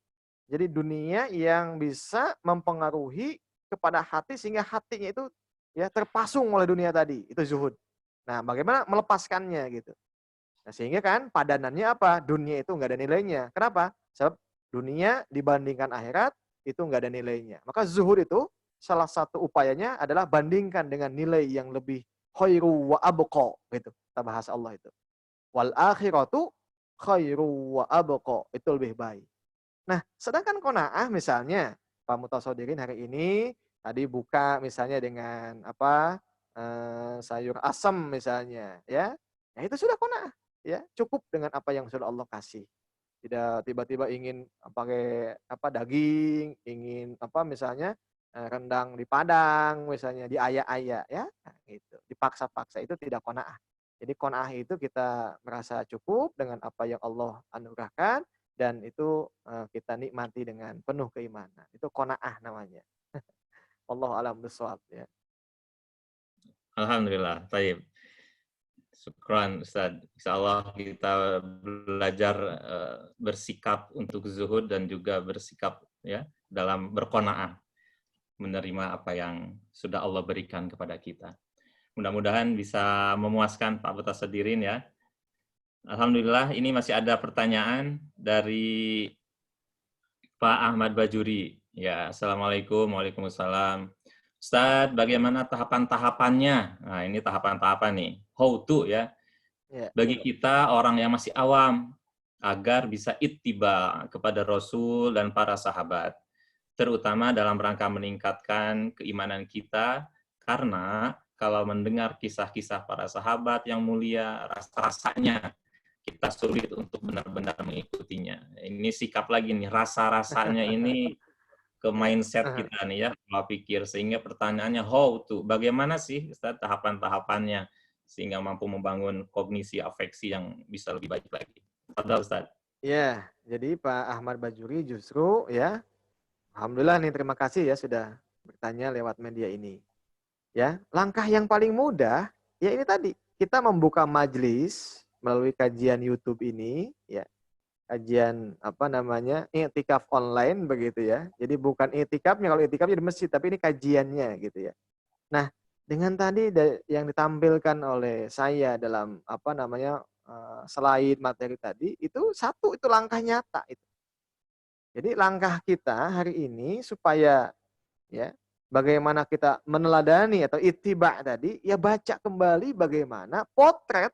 Jadi dunia yang bisa mempengaruhi kepada hati sehingga hatinya itu ya terpasung oleh dunia tadi. Itu zuhud. Nah, bagaimana melepaskannya gitu. Nah, sehingga kan padanannya apa? Dunia itu nggak ada nilainya. Kenapa? Sebab dunia dibandingkan akhirat itu nggak ada nilainya. Maka zuhud itu salah satu upayanya adalah bandingkan dengan nilai yang lebih khairu wa abqa gitu. Kita bahas Allah itu. Wal akhiratu khairu wa abqa. Itu lebih baik. Nah, sedangkan qanaah misalnya Pak Mutasodirin hari ini tadi buka misalnya dengan apa? Sayur asam misalnya ya. Ya itu sudah qanaah ya, cukup dengan apa yang sudah Allah kasih. Tidak tiba-tiba ingin pakai apa daging, ingin apa misalnya rendang di Padang misalnya, diayak-ayak ya, nah, gitu. Dipaksa-paksa itu tidak qanaah. Jadi qanaah itu kita merasa cukup dengan apa yang Allah anugerahkan dan itu kita nikmati dengan penuh keimanan. Itu qanaah namanya. Wallahu a'lam bishawab ya. alhamdulillah. Taib. Syukran Ustaz. Insyaallah kita belajar bersikap untuk zuhud dan juga bersikap ya dalam berqanaah menerima apa yang sudah Allah berikan kepada kita. Mudah-mudahan bisa memuaskan Pak Mutasodirin ya. Alhamdulillah ini masih ada pertanyaan dari Pak Ahmad Bajuri. Ya, Assalamualaikum, Waalaikumsalam. Ustadz, bagaimana tahapan-tahapannya? Nah, ini tahapan-tahapan nih. How to ya. Ya. Bagi kita orang yang masih awam, agar bisa ittiba kepada Rasul dan para sahabat. Terutama dalam rangka meningkatkan keimanan kita, Karena kalau mendengar kisah-kisah para sahabat yang mulia, rasa-rasanya kita sulit untuk benar-benar mengikutinya. Ini sikap lagi nih, rasa-rasanya ini ke Ya. mindset kita nih ya, pola pikir. Sehingga pertanyaannya, how to? Bagaimana sih Ustaz tahapan-tahapannya sehingga mampu membangun kognisi afeksi yang bisa lebih baik lagi? Ada Ustaz. Ya, jadi Pak Ahmad Bajuri justru ya, alhamdulillah nih terima kasih ya sudah bertanya lewat media ini. Ya, langkah yang paling mudah ya ini tadi, kita membuka majelis melalui kajian YouTube ini ya, kajian apa namanya? I'tikaf online begitu ya. Jadi bukan i'tikafnya, kalau i'tikaf di masjid, tapi ini kajiannya gitu ya. Nah, dengan tadi yang ditampilkan oleh saya dalam apa namanya? Slide materi tadi itu satu, itu langkah nyata itu. Jadi langkah kita hari ini supaya ya bagaimana kita meneladani atau ittiba tadi, ya baca kembali bagaimana potret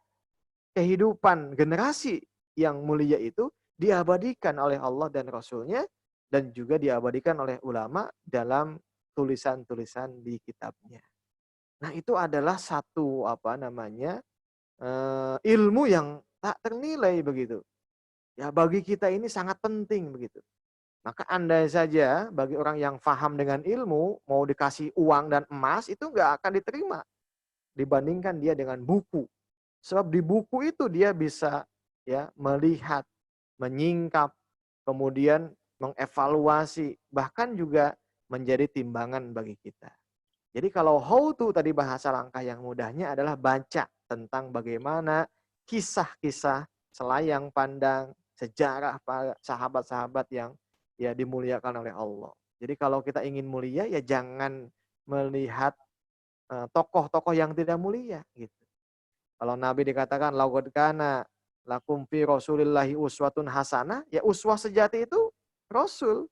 kehidupan generasi yang mulia itu diabadikan oleh Allah dan Rasulnya, dan juga diabadikan oleh ulama dalam tulisan-tulisan di kitabnya. Nah, itu adalah satu apa namanya, ilmu yang tak ternilai begitu. Ya bagi kita ini sangat penting begitu. Maka andai saja bagi orang yang paham dengan ilmu, mau dikasih uang dan emas itu nggak akan diterima dibandingkan dia dengan buku. Sebab di buku itu dia bisa ya melihat, menyingkap, kemudian mengevaluasi, bahkan juga menjadi timbangan bagi kita. Jadi kalau how to tadi bahasa langkah yang mudahnya adalah baca tentang bagaimana kisah-kisah selayang pandang, sejarah para sahabat-sahabat yang ya dimuliakan oleh Allah. Jadi kalau kita ingin mulia ya jangan melihat tokoh-tokoh yang tidak mulia gitu. Kalau Nabi dikatakan laqad kana lakum fi Rasulillahi uswatun hasanah, ya uswah sejati itu Rasul.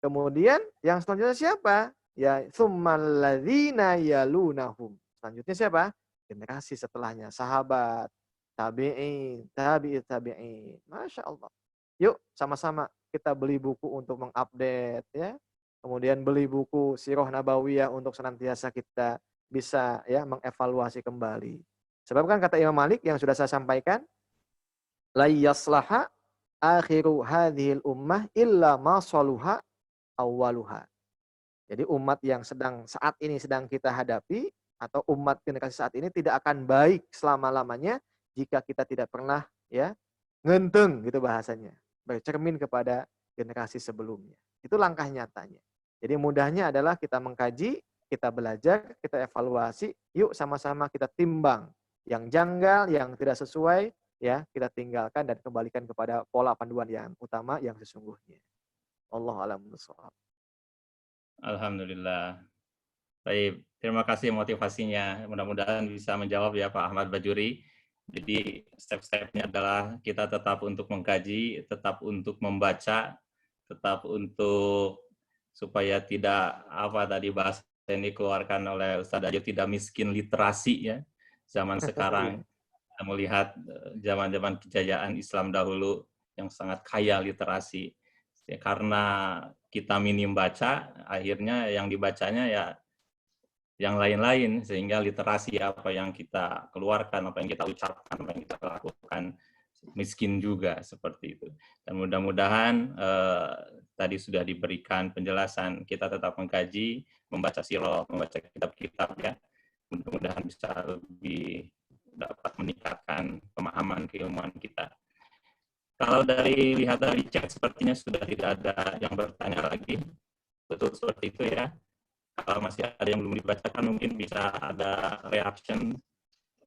Kemudian yang selanjutnya siapa? Ya tsummal ladzina yalunahum. Selanjutnya siapa? Generasi setelahnya, sahabat, tabi'in, tabi'in. Masya Allah. Yuk sama-sama kita beli buku untuk mengupdate ya. Kemudian beli buku Sirah Nabawiyah untuk senantiasa kita bisa ya mengevaluasi kembali. Sebab kan kata Imam Malik yang sudah saya sampaikan, la yaslaha akhiru hadhil ummah illa ma saluha awwaluha. Jadi umat yang saat ini sedang kita hadapi atau umat generasi saat ini tidak akan baik selama-lamanya jika kita tidak pernah ya ngenteng gitu bahasanya. Bercermin kepada generasi sebelumnya. Itu langkah nyatanya. Jadi mudahnya adalah kita mengkaji, kita belajar, kita evaluasi, yuk sama-sama kita timbang yang janggal, yang tidak sesuai, ya kita tinggalkan dan kembalikan kepada pola panduan yang utama yang sesungguhnya. Allahu a'lam bishawab. Alhamdulillah. Baik, terima kasih motivasinya. Mudah-mudahan bisa menjawab ya Pak Ahmad Bajuri. Jadi step-stepnya adalah kita tetap untuk mengkaji, tetap untuk membaca, tetap untuk supaya tidak apa tadi bahasa yang dikeluarkan oleh Ustadz Ajo tidak miskin literasi ya. Zaman sekarang kita melihat zaman-zaman kejayaan Islam dahulu yang sangat kaya literasi. Ya, karena kita minim baca, akhirnya yang dibacanya ya yang lain-lain, sehingga literasi apa yang kita keluarkan, apa yang kita ucapkan, apa yang kita lakukan, miskin juga seperti itu. Dan mudah-mudahan tadi sudah diberikan penjelasan, kita tetap mengkaji, membaca sirah, membaca kitab-kitab ya, mudah-mudahan bisa lebih dapat meningkatkan pemahaman keilmuan kita. Kalau lihat dari chat, sepertinya sudah tidak ada yang bertanya lagi. Betul seperti itu ya. Kalau masih ada yang belum dibacakan, mungkin bisa ada reaction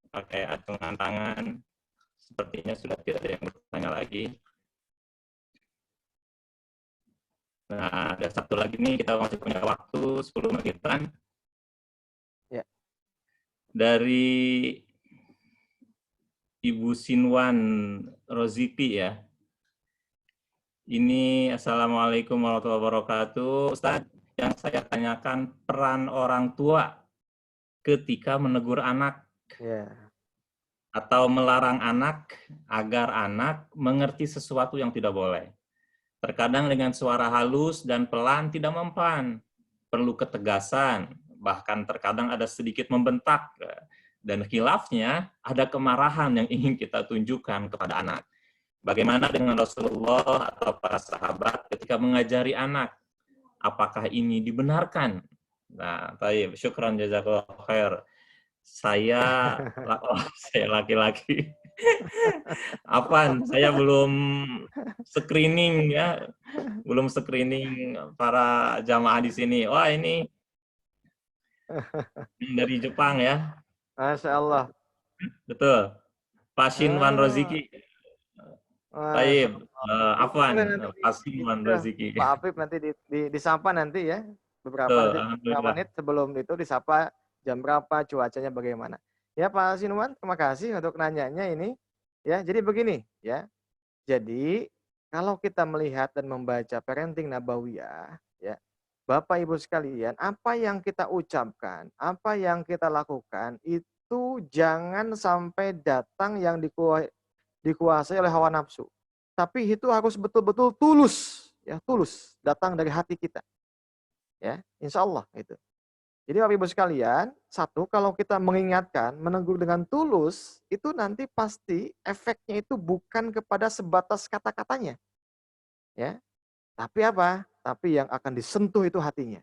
pakai acungan tangan. Sepertinya sudah tidak ada yang bertanya lagi. Nah, ada satu lagi nih, kita masih punya waktu 10 menitan. Ya. Dari Ibu Sinwan Roziti ya. Ini Assalamualaikum warahmatullahi wabarakatuh. Ustaz, yang saya tanyakan peran orang tua ketika menegur anak atau melarang anak agar anak mengerti sesuatu yang tidak boleh. Terkadang dengan suara halus dan pelan tidak mempan. Perlu ketegasan, bahkan terkadang ada sedikit membentak, dan khilafnya ada kemarahan yang ingin kita tunjukkan kepada anak. Bagaimana dengan Rasulullah atau para sahabat ketika mengajari anak? Apakah ini dibenarkan? Nah, baik, syukran jazakallah khair. Saya saya laki-laki. Apaan? Saya belum screening ya, belum screening para jamaah di sini. Wah, ini dari Jepang ya. Masya Allah. Betul. Pak Shinwan Ah, Roziki. Masya Taib. Allah. Afwan, Boleh nanti Pak Shinwan itu Roziki. Pak Afif nanti disapa nanti ya. Betul, Beberapa alhamdulillah. menit sebelum itu disapa jam berapa, cuacanya bagaimana. Ya Pak Sinuman, terima kasih untuk nanyanya ini. Ya, jadi begini ya. Jadi kalau kita melihat dan membaca parenting nabawiyah, ya, Bapak Ibu sekalian, apa yang kita ucapkan, apa yang kita lakukan itu jangan sampai datang yang dikuasai oleh hawa nafsu. Tapi itu harus betul-betul tulus, ya, tulus, datang dari hati kita, ya, insya Allah itu. Jadi Bapak Ibu sekalian, satu kalau kita mengingatkan, menegur dengan tulus, itu nanti pasti efeknya itu bukan kepada sebatas kata-katanya, ya. Tapi apa? Tapi yang akan disentuh itu hatinya.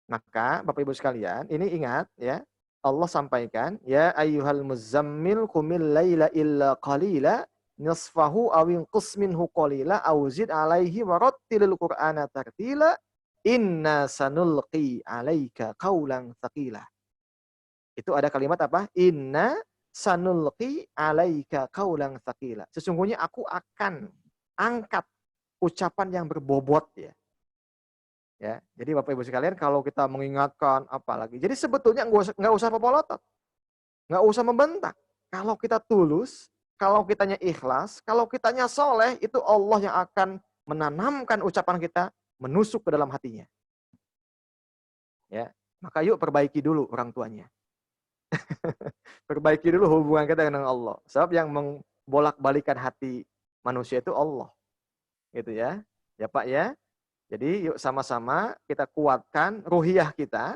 Maka Bapak Ibu sekalian, ini ingat ya, Allah sampaikan, ya ayyuhal muzammil qumil laila illa qalila nisfahu awin qisminhu qalila awzid alaihi warattilil qur'ana tartila inna sanulqi alaika qaulan tsaqila. Itu ada kalimat apa? Inna sanulqi alaika qaulan tsaqila. Sesungguhnya aku akan angkat ucapan yang berbobot ya. Ya, jadi Bapak Ibu sekalian kalau kita mengingatkan apalagi, jadi sebetulnya nggak usah popolotot, nggak usah membentak. Kalau kita tulus, kalau kitanya ikhlas, kalau kitanya soleh, itu Allah yang akan menanamkan ucapan kita menusuk ke dalam hatinya. Ya, maka yuk perbaiki dulu orang tuanya. Perbaiki dulu hubungan kita dengan Allah. Sebab yang membolak-balikan hati manusia itu Allah. Gitu ya. Ya Pak ya. Jadi yuk sama-sama kita kuatkan ruhiyah kita,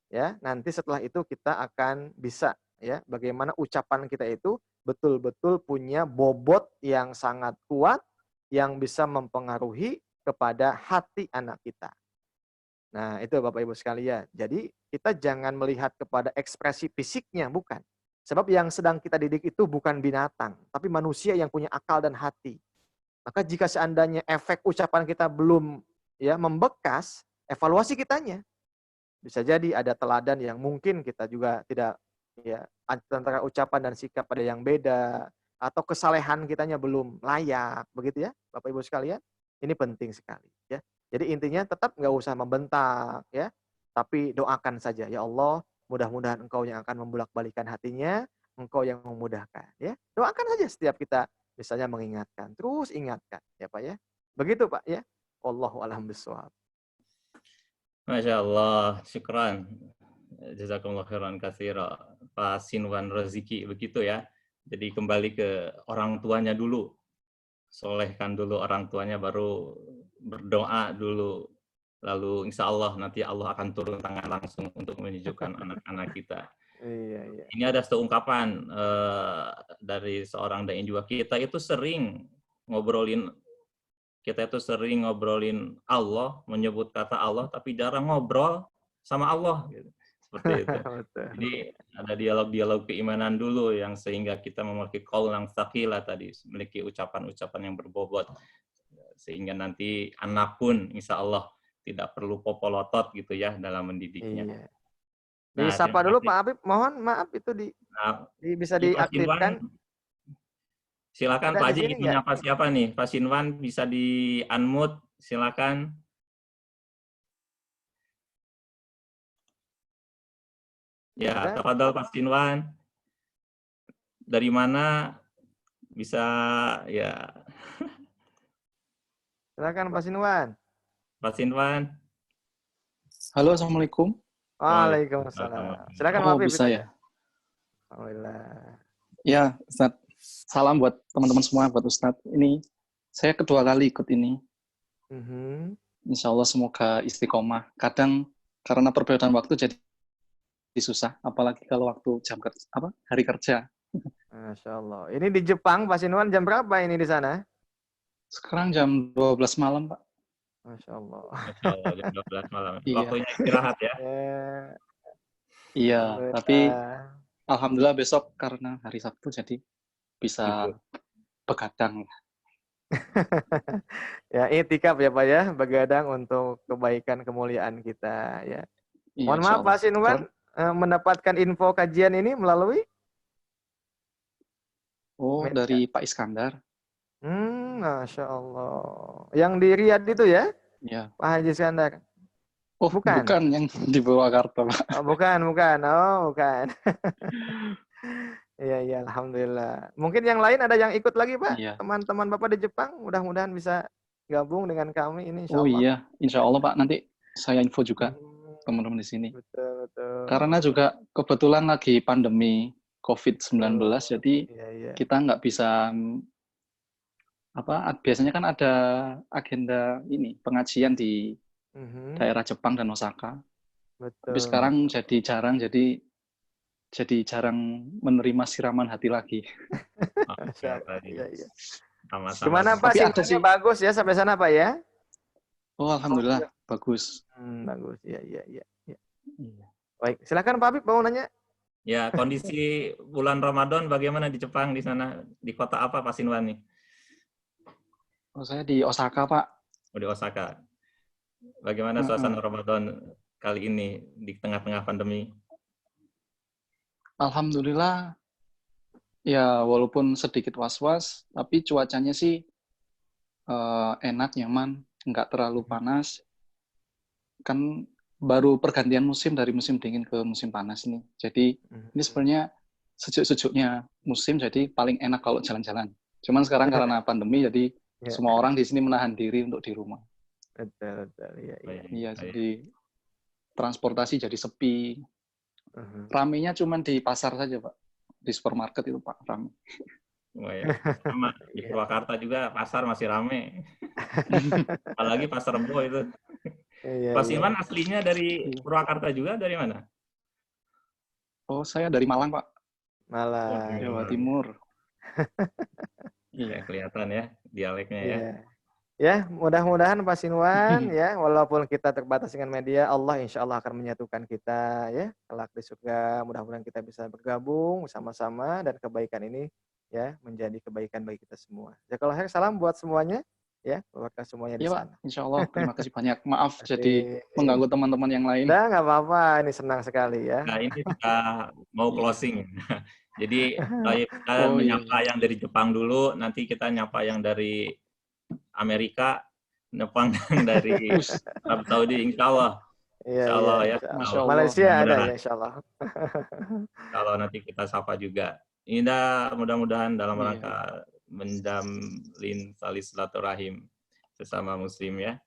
ya. Nanti setelah itu kita akan bisa ya bagaimana ucapan kita itu betul-betul punya bobot yang sangat kuat yang bisa mempengaruhi kepada hati anak kita. Nah, itu Bapak Ibu sekalian. Jadi kita jangan melihat kepada ekspresi fisiknya, bukan. Sebab yang sedang kita didik itu bukan binatang, tapi manusia yang punya akal dan hati. Maka jika seandainya efek ucapan kita belum ya membekas, evaluasi kitanya. Bisa jadi ada teladan yang mungkin kita juga tidak ya antara ucapan dan sikap ada yang beda atau kesalehan kitanya belum layak, begitu ya, Bapak Ibu sekalian. Ini penting sekali ya. Jadi intinya tetap nggak usah membentak ya, tapi doakan saja, ya Allah, mudah-mudahan Engkau yang akan membolak-balikan hatinya, Engkau yang memudahkan ya. Doakan saja setiap kita misalnya mengingatkan, terus ingatkan ya Pak ya. Begitu Pak ya. Wallahu a'lam bishawab. Masya Allah, syukran. Jazakumullah khairan katsira. Pak Sinwan Roziki, begitu ya. Jadi kembali ke orang tuanya dulu. Solehkan dulu orang tuanya, baru berdoa dulu. Lalu insya Allah nanti Allah akan turun tangan langsung untuk menyejukkan anak-anak kita. Iya, iya. Ini ada seungkapan dari seorang dai juga. Kita itu sering ngobrolin Allah, menyebut kata Allah, tapi jarang ngobrol sama Allah. Gitu. Seperti itu. Betul. Jadi ada dialog-dialog keimanan dulu yang sehingga kita memiliki qaul yang tsaqila tadi, memiliki ucapan-ucapan yang berbobot. Sehingga nanti anak pun insya Allah tidak perlu popolotot gitu ya dalam mendidiknya. Iya. Nah, terima Disapa dulu kasih. Pak Habib, mohon maaf itu Nah, bisa ini Pak Sinwan, diaktifkan. silakan Ada Pak di Haji sini ingin nggak? menyapa siapa nih? Pak Sinwan bisa di-unmute, silakan. Ya, Ada? tafadhol Pak Sinwan. Dari mana bisa ya Silakan Pak Sinwan. Pak Sinwan? Halo, Assalamualaikum. Waalaikumsalam. Silakan Pak Oh, Habib bisa itu. ya? Alhamdulillah. Ya, Ustadz. Salam buat teman-teman semua, buat Ustadz. Ini saya kedua kali ikut ini. Mhm. Insya Allah semoga istiqomah. Kadang karena perbedaan waktu jadi susah, apalagi kalau waktu hari kerja. Masya Allah. Ini di Jepang, Pak Sinwan, jam berapa ini di sana? Sekarang jam 12 malam, Pak. Masya Allah. Masya Allah, jam 12 malam. Iya, Waktunya istirahat ya. Ya, iya. Tapi Alhamdulillah. alhamdulillah besok karena hari Sabtu jadi bisa Libur. begadang. Ya, itikaf ya Pak ya, begadang untuk kebaikan kemuliaan kita ya. Iya, Mohon insya maaf Allah. Pak Sinwan, mendapatkan info kajian ini melalui Oh, media. dari Pak Iskandar. Masya Allah. Yang di Riyadh itu ya, Iya. Pak Haji Iskandar? Oh, Bukan? bukan yang di Purwakarta, Pak. Oh, bukan, bukan. Oh, bukan. Iya, iya, Alhamdulillah. Mungkin yang lain ada yang ikut lagi Pak? Iya. Teman-teman Bapak di Jepang, mudah-mudahan bisa gabung dengan kami ini insya Oh Allah. iya, insya Allah Pak. Nanti saya info juga Hmm, teman-teman di sini. betul, betul. Karena juga kebetulan lagi pandemi COVID-19, jadi Iya, iya. kita nggak bisa biasanya kan ada agenda ini pengajian di Mhm, daerah Jepang dan Osaka. Tapi betul. sekarang jadi jarang menerima siraman hati lagi. Oke, Masya Allah. tadi. Iya, iya. Sama-sama. Gimana Pak? Tapi ada Sinyalnya sih. bagus ya sampai sana Pak ya? Oh, alhamdulillah bagus. Bagus. Iya, iya, iya. Iya. Iya. Baik, silakan Pak Habib mau nanya. Ya, kondisi bulan Ramadan bagaimana di Jepang di sana? Di kota apa Pak Sinwan nih? Oh, saya di Osaka, Pak. Oh, di Osaka. Bagaimana suasana Ramadan kali ini di tengah-tengah pandemi? Alhamdulillah, ya walaupun sedikit was-was, tapi cuacanya sih enak, nyaman, nggak terlalu panas. Kan baru pergantian musim dari musim dingin ke musim panas nih. Jadi ini sebenarnya sejuk-sejuknya musim, jadi paling enak kalau jalan-jalan. Cuman sekarang karena pandemi, jadi semua orang di sini menahan diri untuk di rumah. Betul, betul. Iya, iya. Iya, jadi transportasi jadi sepi. Ramenya cuma di pasar saja, Pak. Di supermarket itu, Pak, rame. Oh, ya. Sama di Purwakarta juga pasar masih rame. Apalagi pasar Rebo itu. Pak Sinwan aslinya dari Purwakarta juga, dari mana? Oh, saya dari Malang, Pak. Malang. Jawa Timur. Iya, kelihatan ya dialeknya ya. Ya, mudah-mudahan Pak Sinwan ya, walaupun kita terbatas dengan media, Allah insya Allah akan menyatukan kita ya, kelak di surga. Mudah-mudahan kita bisa bergabung bersama-sama dan kebaikan ini ya menjadi kebaikan bagi kita semua. Jazakallahu khair, salam buat semuanya ya, keluarga semuanya di Iya, Pak. sana. Insya Allah. Terima kasih banyak. Maaf jadi mengganggu teman-teman yang lain. Udah, nggak apa-apa. Ini senang sekali ya. Nah, ini sudah mau closing. Jadi kita menyapa yang dari Jepang dulu, nanti kita nyapa yang dari Amerika, nyapa yang dari Arab Saudi, insya Allah. Insya Allah ya. Masya Allah. Malaysia ada ya, insya Allah. Kalau nanti kita sapa juga. Ini mudah-mudahan dalam rangka mendamlin tali silaturahim sesama muslim ya.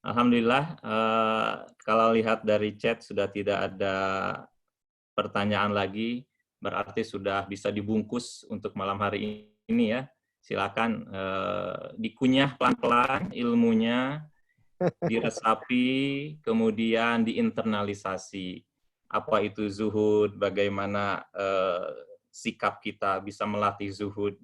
Alhamdulillah, kalau lihat dari chat sudah tidak ada pertanyaan lagi, berarti sudah bisa dibungkus untuk malam hari ini ya. Silakan dikunyah pelan-pelan ilmunya, diresapi, kemudian diinternalisasi. Apa itu zuhud, bagaimana sikap kita bisa melatih zuhud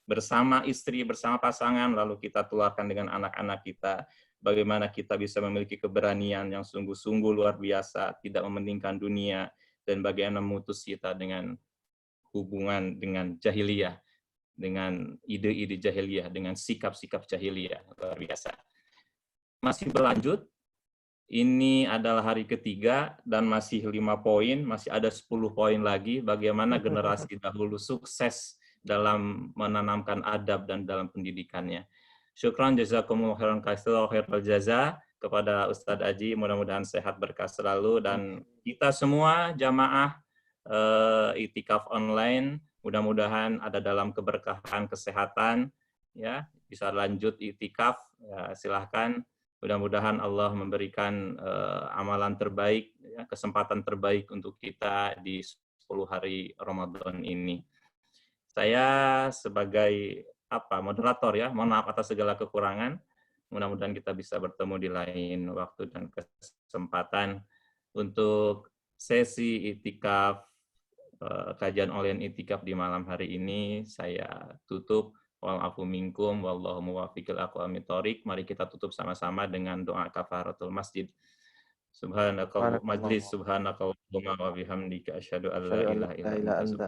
bersama istri, bersama pasangan, lalu kita tularkan dengan anak-anak kita. Bagaimana kita bisa memiliki keberanian yang sungguh-sungguh luar biasa, tidak mementingkan dunia, dan bagaimana memutus kita dengan hubungan dengan jahiliyah, dengan ide-ide jahiliyah, dengan sikap-sikap jahiliyah, luar biasa. Masih berlanjut, ini adalah hari ketiga, dan masih 5 poin, masih ada 10 poin lagi, bagaimana generasi dahulu sukses dalam menanamkan adab dan dalam pendidikannya. Syukran jazakumullah khairan katsiran khairal jaza kepada Ustadz Aji, mudah-mudahan sehat berkah selalu, dan kita semua jamaah itikaf online mudah-mudahan ada dalam keberkahan kesehatan ya, bisa lanjut itikaf ya, silahkan, mudah-mudahan Allah memberikan amalan terbaik ya, kesempatan terbaik untuk kita di 10 hari Ramadan ini. Saya sebagai moderator ya, mohon maaf atas segala kekurangan. Mudah-mudahan kita bisa bertemu di lain waktu dan kesempatan. Untuk sesi itikaf, kajian online itikaf di malam hari ini saya tutup. Wa'afu minkum wallahu muwaffiqil aqwamit thoriq. Mari kita tutup sama-sama dengan doa kafaratul masjid. Subhanakallahumma wa bihamdika asyhadu an la ilaha illa anta